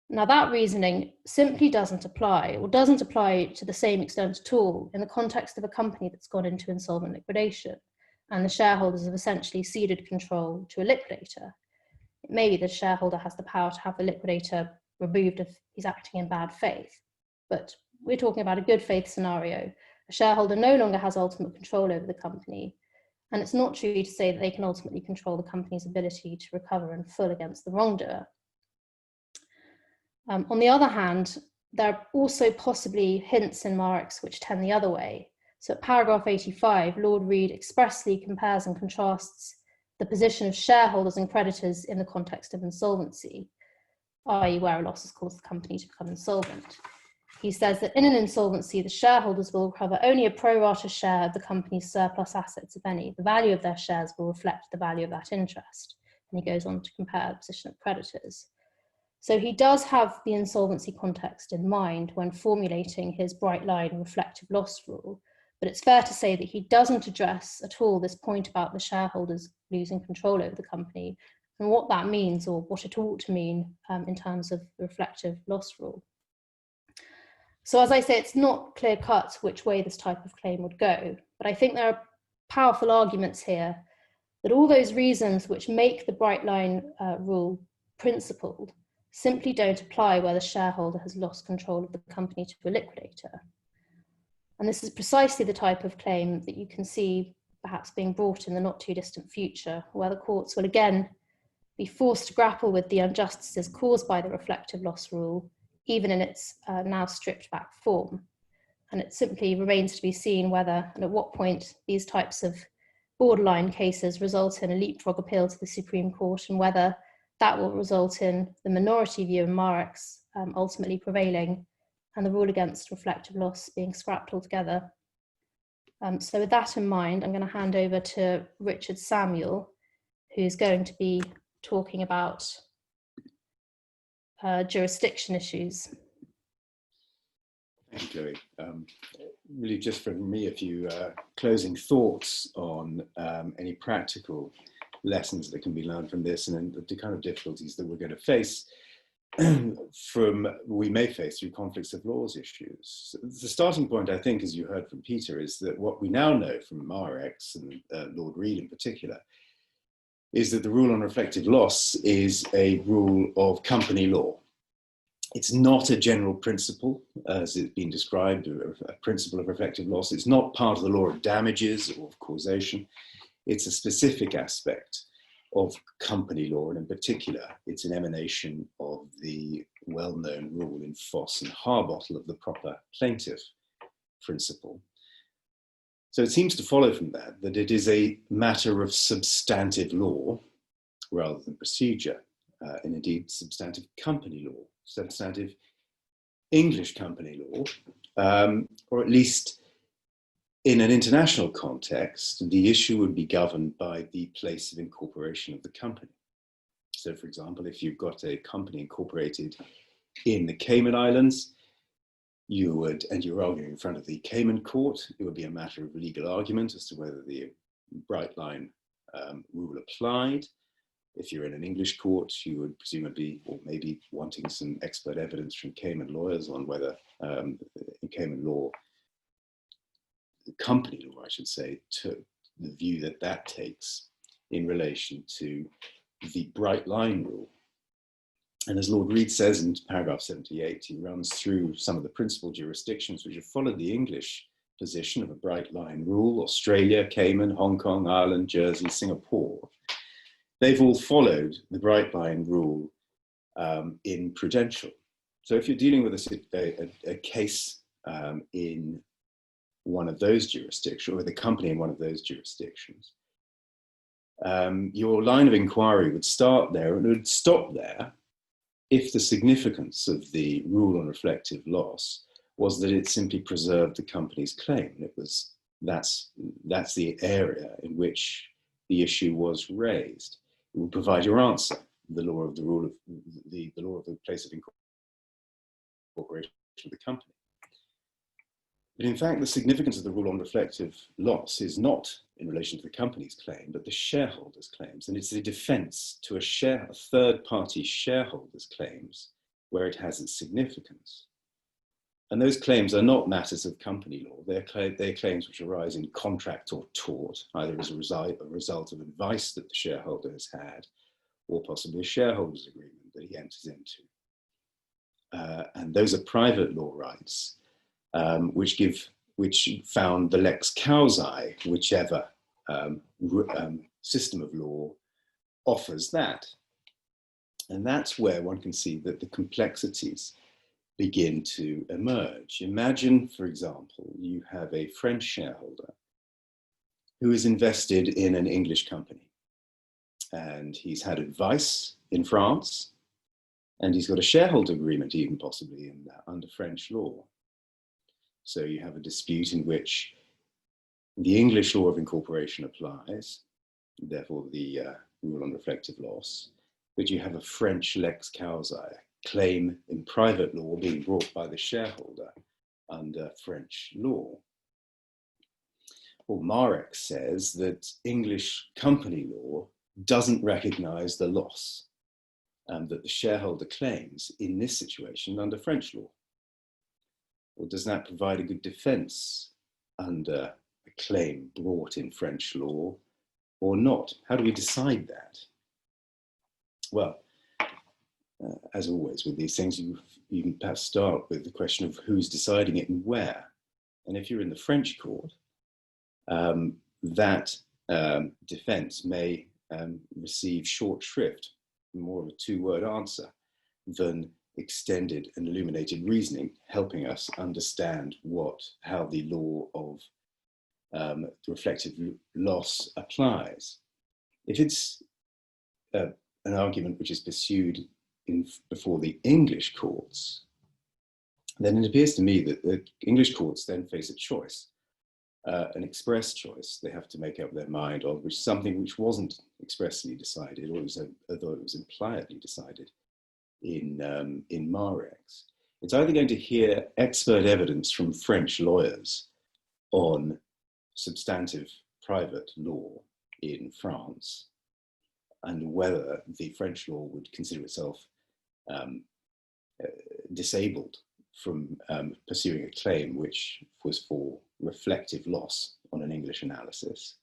Now that reasoning simply doesn't apply, or doesn't apply to the same extent at all in the context of a company that's gone into insolvent liquidation and the shareholders have essentially ceded control to a liquidator. It may be the shareholder has the power to have the liquidator removed if he's acting in bad faith, but we're talking about a good faith scenario. A shareholder no longer has ultimate control over the company, and it's not true to say that they can ultimately control the company's ability to recover in full against the wrongdoer. On the other hand, there are also possibly hints in Marex which tend the other way. So at paragraph 85, Lord Reed expressly compares and contrasts the position of shareholders and creditors in the context of insolvency, i.e. where a loss has caused the company to become insolvent. He says that in an insolvency, the shareholders will recover only a pro rata share of the company's surplus assets, if any. The value of their shares will reflect the value of that interest. And he goes on to compare the position of creditors. So he does have the insolvency context in mind when formulating his bright line reflective loss rule, but it's fair to say that he doesn't address at all this point about the shareholders losing control over the company and what that means, or what it ought to mean in terms of the reflective loss rule. So as I say, it's not clear cut which way this type of claim would go, but I think there are powerful arguments here that all those reasons which make the bright line rule principled simply don't apply where the shareholder has lost control of the company to a liquidator. And this is precisely the type of claim that you can see perhaps being brought in the not too distant future, where the courts will again be forced to grapple with the injustices caused by the reflective loss rule, even in its now stripped back form. And it simply remains to be seen whether and at what point these types of borderline cases result in a leapfrog appeal to the Supreme Court, and whether that will result in the minority view in Marex ultimately prevailing and the rule against reflective loss being scrapped altogether. So with that in mind, I'm going to hand over to Richard Samuel, who's going to be talking about jurisdiction issues. Thank you, Chloe. Really just from me, a few closing thoughts on any practical lessons that can be learned from this, and then the kind of difficulties that we're going to face we may face through conflicts of laws issues. The starting point, I think, as you heard from Peter, is that what we now know from Marex and Lord Reed in particular, is that the rule on reflective loss is a rule of company law. It's not a general principle, as it's been described, a principle of reflective loss. It's not part of the law of damages or of causation. It's a specific aspect of company law, and in particular, it's an emanation of the well-known rule in Foss and Harbottle of the proper plaintiff principle. So it seems to follow from that that it is a matter of substantive law rather than procedure, and indeed substantive company law, substantive English company law, or at least in an international context, the issue would be governed by the place of incorporation of the company. So for example, if you've got a company incorporated in the Cayman Islands, and you're arguing in front of the Cayman court, it would be a matter of legal argument as to whether the bright line rule applied. If you're in an English court, you would presumably, or maybe wanting some expert evidence from Cayman lawyers on whether in Cayman law, company law, I should say, took the view that that takes in relation to the bright line rule. And as Lord Reed says in paragraph 78, he runs through some of the principal jurisdictions which have followed the English position of a bright line rule: Australia, Cayman, Hong Kong, Ireland, Jersey, Singapore. They've all followed the bright line rule in Prudential. So if you're dealing with a case in one of those jurisdictions, or with a company in one of those jurisdictions, your line of inquiry would start there, and it would stop there if the significance of the rule on reflective loss was that it simply preserved the company's claim. That's the area in which the issue was raised. It would provide your answer, the law of the place of incorporation of the company. But in fact, the significance of the rule on reflective loss is not in relation to the company's claim, but the shareholders' claims. And it's a defense to a third-party shareholders' claims where it has its significance. And those claims are not matters of company law. They're claims which arise in contract or tort, either as a result of advice that the shareholder has had, or possibly a shareholders' agreement that he enters into. And those are private law rights, which found the lex causae, whichever system of law offers that. And that's where one can see that the complexities begin to emerge. Imagine, for example, you have a French shareholder who is invested in an English company, and he's had advice in France, and he's got a shareholder agreement, even possibly under French law. So you have a dispute in which the English law of incorporation applies, therefore the rule on reflective loss, but you have a French lex causae, claim in private law being brought by the shareholder under French law. Well, Marex says that English company law doesn't recognize the loss that the shareholder claims in this situation under French law. Or does that provide a good defense under a claim brought in French law or not? How do we decide that? Well, as always with these things, you can perhaps start with the question of who's deciding it and where. And if you're in the French court, that defense may receive short shrift, more of a two-word answer than extended and illuminated reasoning, helping us understand how the law of reflective loss applies. If it's an argument which is pursued before the English courts, then it appears to me that the English courts then face a choice, an express choice. They have to make up their mind on something which wasn't expressly decided, or although it was impliedly decided in Marex. It's either going to hear expert evidence from French lawyers on substantive private law in France, and whether the French law would consider itself disabled from pursuing a claim which was for reflective loss on an English analysis.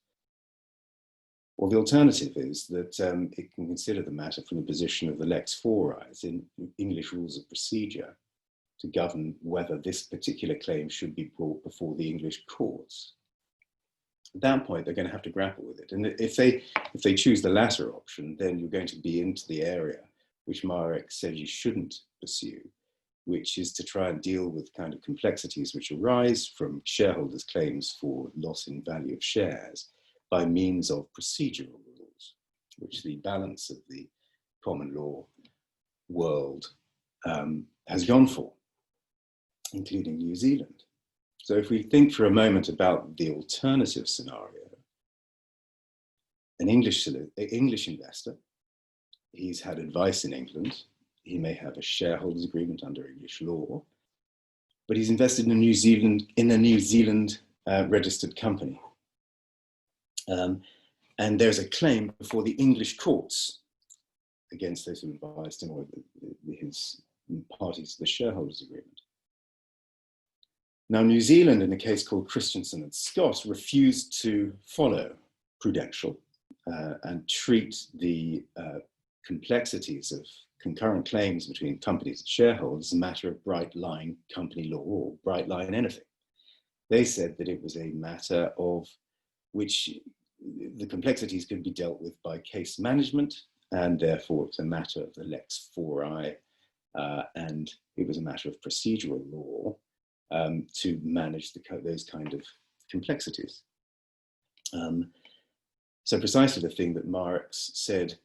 Or the alternative is that it can consider the matter from the position of the lex fori's in English rules of procedure to govern whether this particular claim should be brought before the English courts. At that point, they're going to have to grapple with it. And if they choose the latter option, then you're going to be into the area which Marex said you shouldn't pursue, which is to try and deal with kind of complexities which arise from shareholders' claims for loss in value of shares by means of procedural rules, which the balance of the common law world has gone for, including New Zealand. So if we think for a moment about the alternative scenario, an English investor, he's had advice in England, he may have a shareholders agreement under English law, but he's invested in a New Zealand registered company. And there's a claim before the English courts against those who advised him or his parties to the shareholders agreement. Now, New Zealand, in a case called Christensen and Scott, refused to follow Prudential and treat the complexities of concurrent claims between companies and shareholders as a matter of bright line company law or bright line anything. They said that it was a matter of which the complexities could be dealt with by case management, and therefore it's a matter of the lex fori, and it was a matter of procedural law to manage those kind of complexities. So precisely the thing that Marex said,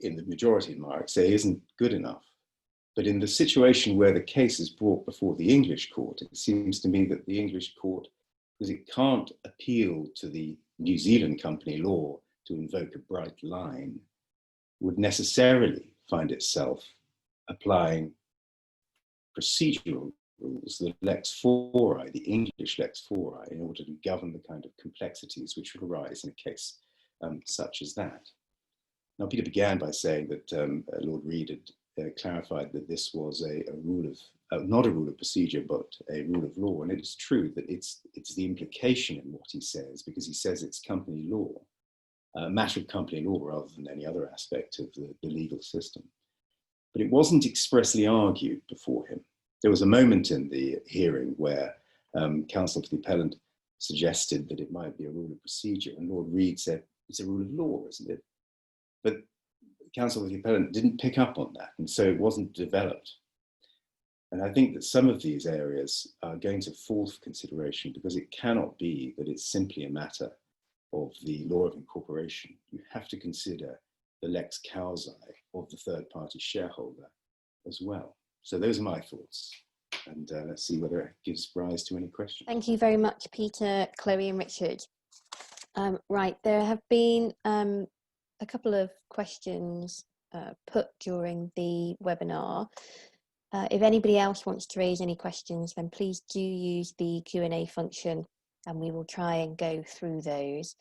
in the majority of Marex, say isn't good enough. But in the situation where the case is brought before the English court, it seems to me that the English court, because it can't appeal to the New Zealand company law to invoke a bright line, would necessarily find itself applying procedural rules, the lex fori, the English lex fori, in order to govern the kind of complexities which would arise in a case such as that. Now, Peter began by saying that Lord Reid had clarified that this was a rule of, not a rule of procedure, but a rule of law. And it is true that it's the implication in what he says, because he says it's company law, a matter of company law rather than any other aspect of the legal system. But it wasn't expressly argued before him. There was a moment in the hearing where counsel for the appellant suggested that it might be a rule of procedure, and Lord Reid said, it's a rule of law, isn't it? But counsel for the appellant didn't pick up on that, and so it wasn't developed. And I think that some of these areas are going to fall for consideration, because it cannot be that it's simply a matter of the law of incorporation. You have to consider the lex causae of the third party shareholder as well. So those are my thoughts, and let's see whether it gives rise to any questions. Thank you very much, Peter, Chloe and Richard. Right, there have been a couple of questions put during the webinar. If anybody else wants to raise any questions, then please do use the Q&A function and we will try and go through those.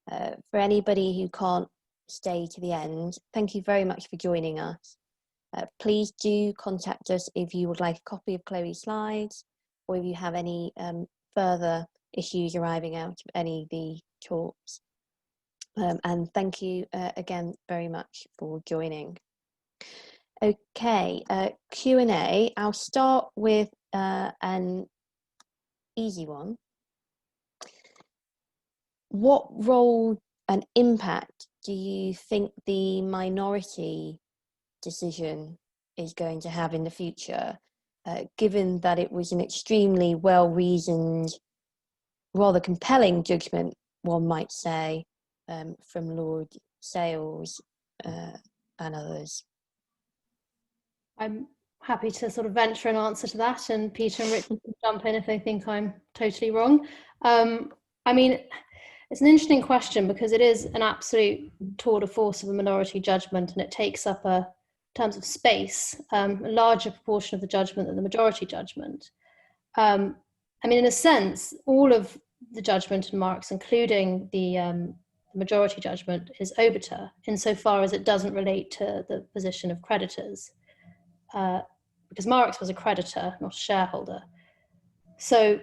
For anybody who can't stay to the end, thank you very much for joining us. Please do contact us if you would like a copy of Chloe's slides, or if you have any further issues arriving out of any of the talks. And thank you again very much for joining. Okay, Q&A. I'll start with an easy one. What role and impact do you think the minority decision is going to have in the future, given that it was an extremely well-reasoned, rather compelling judgment, one might say, from Lord Sales and others? I'm happy to sort of venture an answer to that, and Peter and Richard can jump in if they think I'm totally wrong. I mean, it's an interesting question, because it is an absolute tour de force of a minority judgment, and it takes up, in terms of space, a larger proportion of the judgment than the majority judgment. I mean, in a sense, all of the judgment in Marex, including the majority judgment, is obiter, insofar as it doesn't relate to the position of creditors, because Marex was a creditor, not a shareholder. So,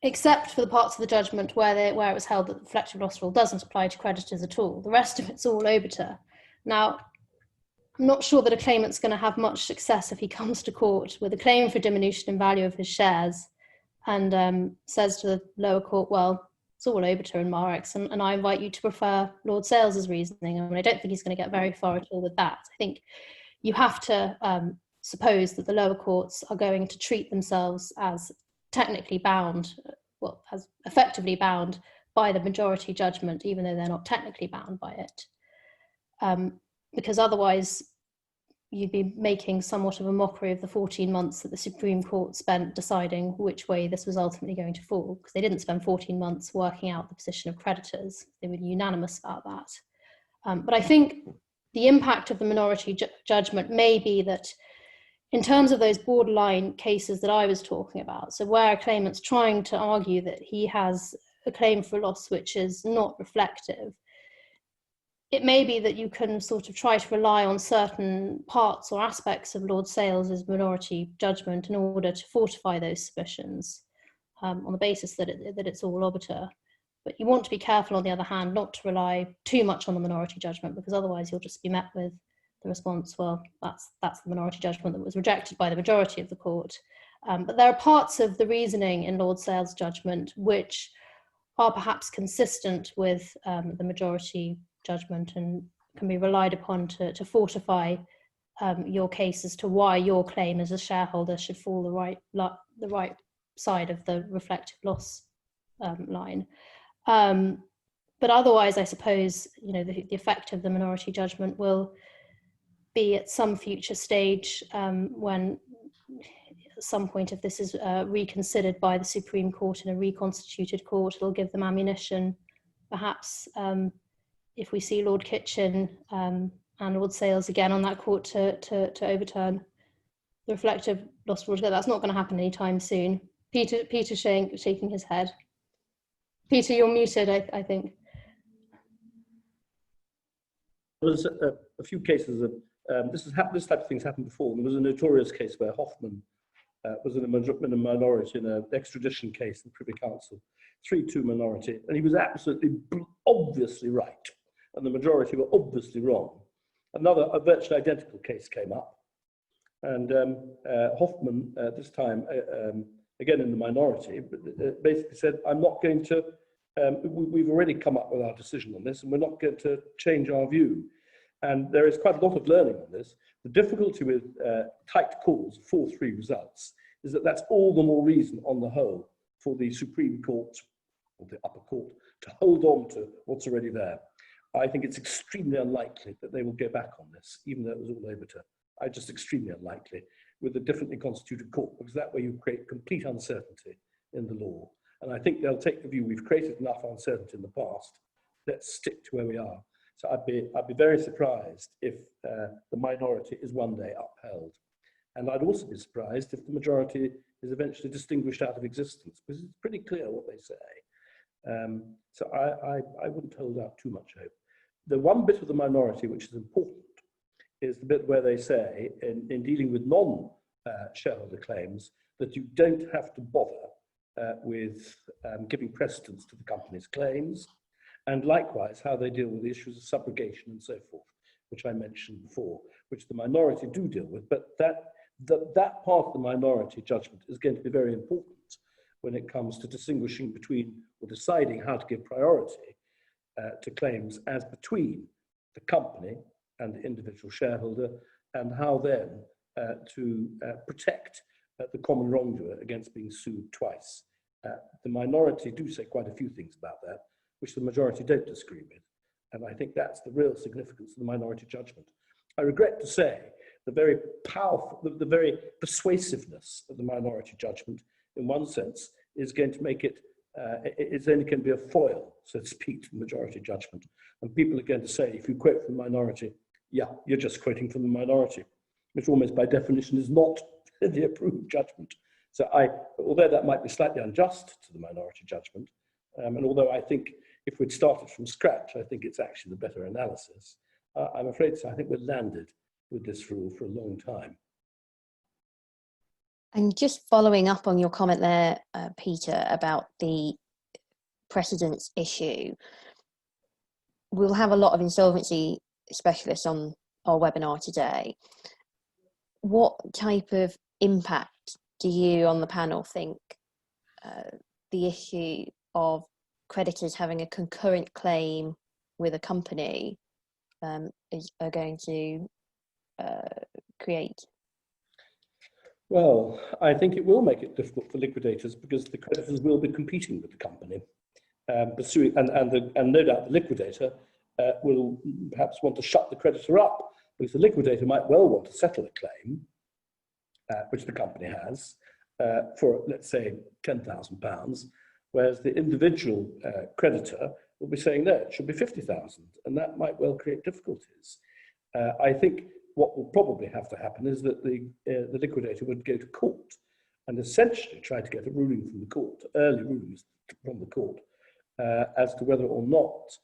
except for the parts of the judgment where it was held that the reflective loss rule doesn't apply to creditors at all, the rest of it's all obiter. Now, I'm not sure that a claimant's going to have much success if he comes to court with a claim for diminution in value of his shares and says to the lower court, well, it's all obiter in Marex, and I invite you to prefer Lord Sales's reasoning. I mean, I don't think he's going to get very far at all with that. I think you have to suppose that the lower courts are going to treat themselves as technically bound, well, as effectively bound by the majority judgment, even though they're not technically bound by it. Because otherwise you'd be making somewhat of a mockery of the 14 months that the Supreme Court spent deciding which way this was ultimately going to fall, because they didn't spend 14 months working out the position of creditors. They were unanimous about that. But I think the impact of the minority judgment may be that, in terms of those borderline cases that I was talking about, so where a claimant's trying to argue that he has a claim for loss which is not reflective, it may be that you can sort of try to rely on certain parts or aspects of Lord Sales's minority judgment in order to fortify those suspicions, on the basis that it's all obiter. But you want to be careful, on the other hand, not to rely too much on the minority judgment, because otherwise you'll just be met with the response, well, that's the minority judgment that was rejected by the majority of the court. But there are parts of the reasoning in Lord Sales' judgment which are perhaps consistent with the majority judgment and can be relied upon to fortify your case as to why your claim as a shareholder should fall the right side of the reflective loss line. But otherwise, I suppose, you know, the effect of the minority judgment will be at some future stage, when at some point, if this is reconsidered by the Supreme Court in a reconstituted court, it'll give them ammunition, perhaps, if we see Lord Kitchen and Lord Sales again on that court, to overturn The reflective loss rule, that's not going to happen anytime soon. Peter shaking his head. Peter, you're muted, I think. There was a few cases of this type of things happened before. There was a notorious case where Hoffman was in a minority in an extradition case in Privy Council, 3-2 minority, and he was absolutely obviously right, and the majority were obviously wrong. A virtually identical case came up, and Hoffman, this time, again in the minority, basically said, I'm not going to, we've already come up with our decision on this, and we're not going to change our view. And there is quite a lot of learning on this. The difficulty with tight calls, 4-3 results, is that that's all the more reason on the whole for the Supreme Court, or the upper court, to hold on to what's already there. I think it's extremely unlikely that they will go back on this, even though it was all over to. Just extremely unlikely with a differently constituted court, because that way you create complete uncertainty in the law. And I think they'll take the view, we've created enough uncertainty in the past, let's stick to where we are. So I'd be very surprised if the minority is one day upheld. And I'd also be surprised if the majority is eventually distinguished out of existence, because it's pretty clear what they say. So I wouldn't hold out too much hope. The one bit of the minority which is important is the bit where they say, in dealing with non-shareholder claims, that you don't have to bother with giving precedence to the company's claims, and likewise how they deal with the issues of subrogation and so forth, which I mentioned before, which the minority do deal with, but that part of the minority judgment is going to be very important when it comes to distinguishing between, or deciding how to give priority to claims as between the company and the individual shareholder, and how then to protect the common wrongdoer against being sued twice. The minority do say quite a few things about that, which the majority don't disagree with. And I think that's the real significance of the minority judgment. I regret to say the very powerful, the very persuasiveness of the minority judgment, in one sense, is going to make it, it's only going to be a foil, so to speak, to the majority judgment. And people are going to say, if you quote from the minority, yeah, you're just quoting from the minority, which almost by definition is not the approved judgment. So although that might be slightly unjust to the minority judgment, and although I think if we'd started from scratch, I think it's actually the better analysis, I'm afraid so. I think we're landed with this rule for a long time. And just following up on your comment there, Peter, about the precedence issue, we'll have a lot of insolvency specialists on our webinar today. What type of impact do you on the panel think the issue of creditors having a concurrent claim with a company are going to create? Well, I think it will make it difficult for liquidators, because the creditors will be competing with the company, pursuing, and no doubt the liquidator will perhaps want to shut the creditor up, because the liquidator might well want to settle a claim, which the company has, for, let's say, £10,000, whereas the individual creditor will be saying, no, it should be 50,000, and that might well create difficulties. I think what will probably have to happen is that the liquidator would go to court and essentially try to get a ruling from the court, early rulings from the court, as to whether or not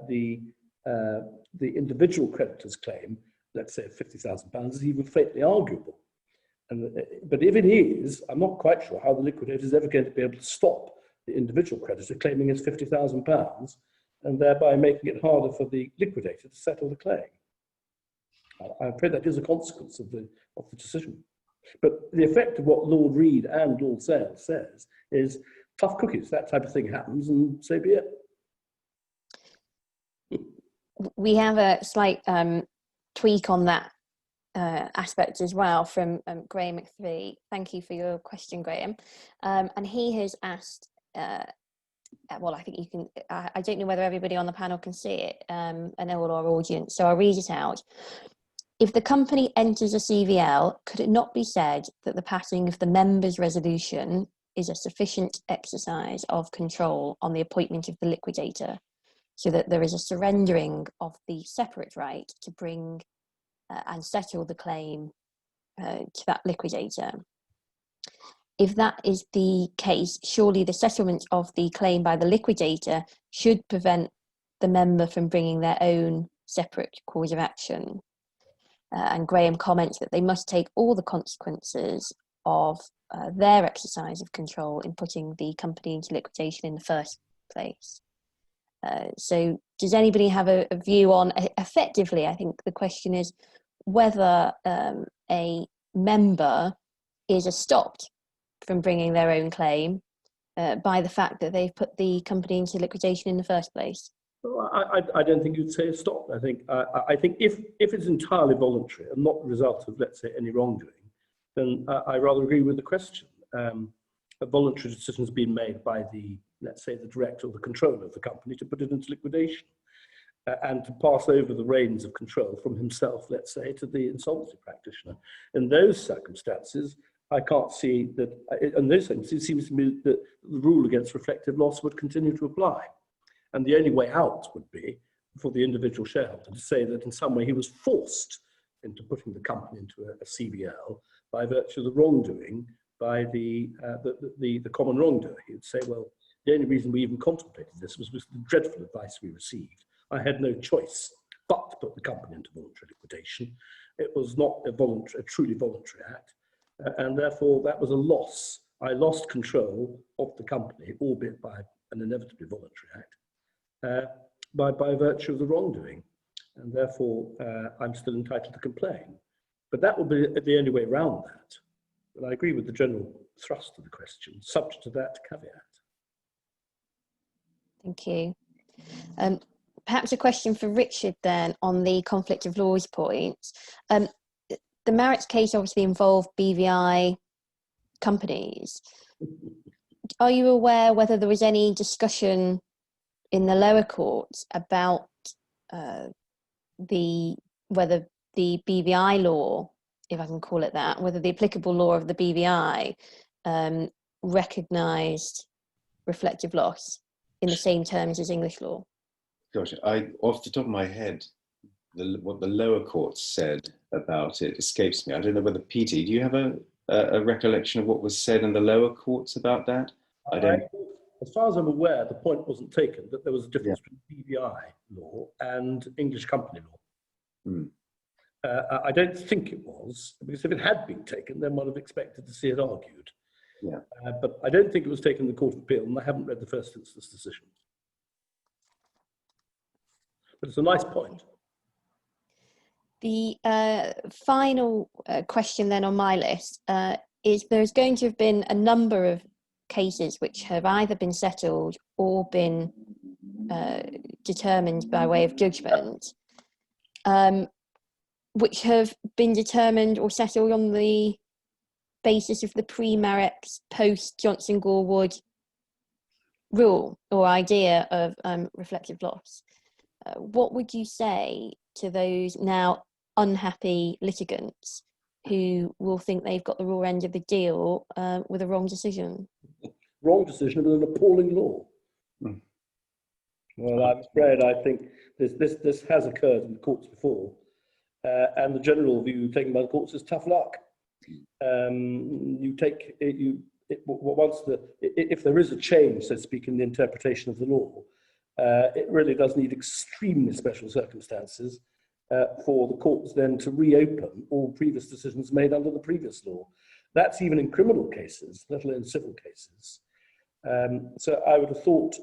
the individual creditor's claim, let's say £50,000, is even faintly arguable. But if it is, I'm not quite sure how the liquidator is ever going to be able to stop the individual creditor claiming his £50,000, and thereby making it harder for the liquidator to settle the claim. I'm afraid that is a consequence of the decision. But the effect of what Lord Reid and Lord Sales says is tough cookies. That type of thing happens, and so be it. We have a slight tweak on that aspect as well from Graham McPhee. Thank you for your question, Graham. And he has asked, well, I think you can, I don't know whether everybody on the panel can see it, and all our audience, so I'll read it out. If the company enters a CVL, could it not be said that the passing of the members' resolution is a sufficient exercise of control on the appointment of the liquidator, so that there is a surrendering of the separate right to bring and settle the claim to that liquidator. If that is the case, surely the settlement of the claim by the liquidator should prevent the member from bringing their own separate cause of action. And Graham comments that they must take all the consequences of their exercise of control in putting the company into liquidation in the first place. So does anybody have a view on, effectively, I think the question is whether a member is stopped from bringing their own claim by the fact that they've put the company into liquidation in the first place? Well, I don't think you'd say stop. I think if it's entirely voluntary and not the result of, let's say, any wrongdoing, then I rather agree with the question. A voluntary decision has been made by the, let's say, the director or the controller of the company to put it into liquidation and to pass over the reins of control from himself, let's say, to the insolvency practitioner. In those circumstances, I can't see that, in those circumstances, it seems to me that the rule against reflective loss would continue to apply. And the only way out would be for the individual shareholder to say that in some way he was forced into putting the company into a CBL by virtue of the wrongdoing by the common wrongdoer. He would say, well, the only reason we even contemplated this was the dreadful advice we received. I had no choice but to put the company into voluntary liquidation. It was not a truly voluntary act. And therefore, that was a loss. I lost control of the company, albeit by an inevitably voluntary act, by virtue of the wrongdoing. And therefore, I'm still entitled to complain. But that would be the only way around that. But I agree with the general thrust of the question, subject to that caveat. Thank you. Perhaps a question for Richard then on the conflict of laws point. The Marex case obviously involved BVI companies. Are you aware whether there was any discussion in the lower courts about whether the BVI law, if I can call it that, whether the applicable law of the BVI recognised reflective loss in the same terms as English law? Gosh, off the top of my head, what the lower courts said about it escapes me. I don't know whether, Peter, do you have a recollection of what was said in the lower courts about that? As far as I'm aware, the point wasn't taken that there was a difference between BVI law and English company law. I don't think it was, because if it had been taken, then one would have expected to see it argued. Yeah. But I don't think it was taken in the Court of Appeal, and I haven't read the first instance decision. But it's a nice point. The final question then on my list is there's going to have been a number of cases which have either been settled or been determined by way of judgment, which have been determined or settled on the basis of the pre-Marex, post-Johnson Gorwood rule or idea of reflective loss. What would you say to those now unhappy litigants who will think they've got the raw end of the deal with a wrong decision? Wrong decision with an appalling law. Well, I'm afraid I think this has occurred in the courts before, and the general view taken by the courts is tough luck. If there is a change, so to speak, in the interpretation of the law, it really does need extremely special circumstances for the courts then to reopen all previous decisions made under the previous law. That's even in criminal cases, let alone civil cases. So I would have thought,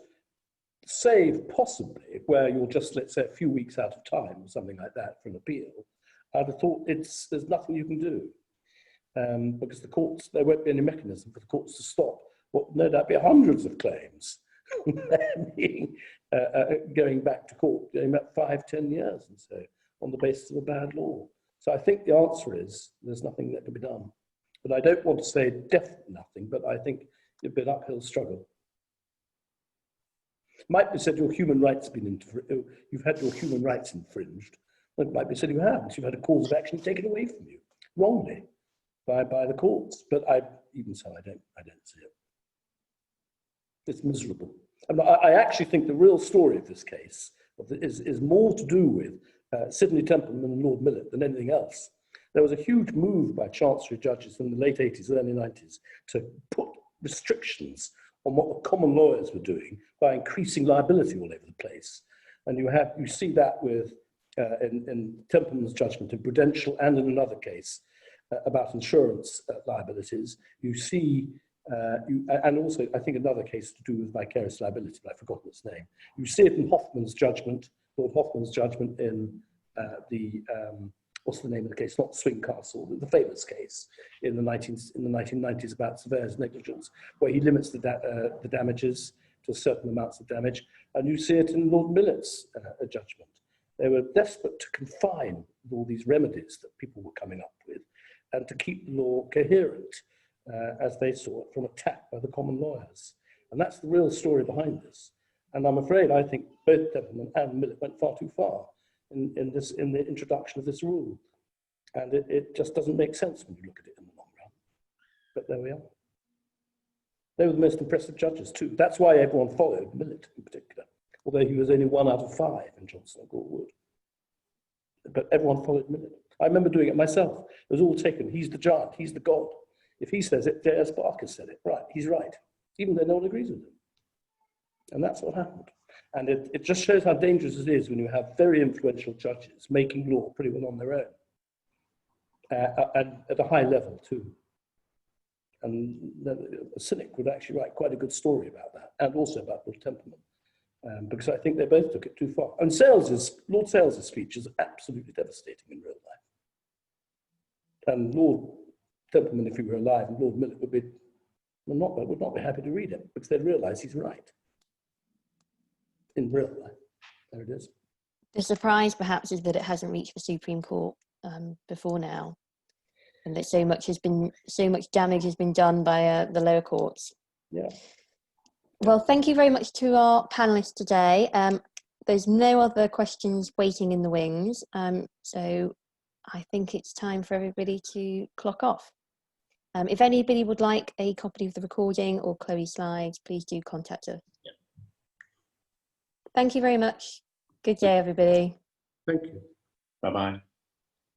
save possibly where you're just, let's say, a few weeks out of time or something like that for an appeal, I'd have thought there's nothing you can do. Because the courts, there won't be any mechanism for the courts to stop what no doubt be hundreds of claims going back to court, going back 5-10 years and so, on the basis of a bad law. So I think the answer is there's nothing that can be done. But I don't want to say definitely nothing, but I think it'd be an uphill struggle. It might be said your human rights have been you've had your human rights infringed. It might be said you haven't. You've had a cause of action taken away from you wrongly by the courts. But even so, I don't see it. It's miserable. I actually think the real story of this case is more to do with Sidney Templeman and Lord Millett than anything else. There was a huge move by Chancery judges in the late 80s, early 90s to put restrictions on what the common lawyers were doing by increasing liability all over the place. And you see that with in Templeman's judgment in Prudential and in another case about insurance liabilities. You see, and also I think another case to do with vicarious liability, but I've forgotten its name. You see it in Hoffman's judgment, Lord Hoffman's judgment in what's the name of the case? Not Swing Castle, the famous case in the 1990s about Sevellaja's negligence, where he limits the damages to certain amounts of damage. And you see it in Lord Millet's judgment. They were desperate to confine all these remedies that people were coming up with and to keep the law coherent as they saw it from attack by the common lawyers. And that's the real story behind this. And I'm afraid I think both Templeman and Millet went far too far in the introduction of this rule. And it just doesn't make sense when you look at it in the long run. But there we are. They were the most impressive judges too. That's why everyone followed Millet in particular, although he was only 1 out of 5 in Johnson and Gorwood. But everyone followed Millet. I remember doing it myself. It was all taken. He's the giant, he's the god. If he says it, J.S. Barker said it. Right, he's right, even though no one agrees with him. And that's what happened. And it just shows how dangerous it is when you have very influential judges making law pretty well on their own. And at a high level too. And a cynic would actually write quite a good story about that, and also about Lord Templeman, because I think they both took it too far. And Lord Sales's speech is absolutely devastating in real life. And Lord Templeman, if he were alive, and Lord Millet would not be happy to read it, because they'd realise he's right. In real life, there it is. The surprise, perhaps, is that it hasn't reached the Supreme Court before now, and that so much damage has been done by the lower courts. Yeah. Well, thank you very much to our panelists today. There's no other questions waiting in the wings, so I think it's time for everybody to clock off. If anybody would like a copy of the recording or Chloe's slides, please do contact us. Yeah. Thank you very much. Good day, everybody. Thank you. Bye-bye.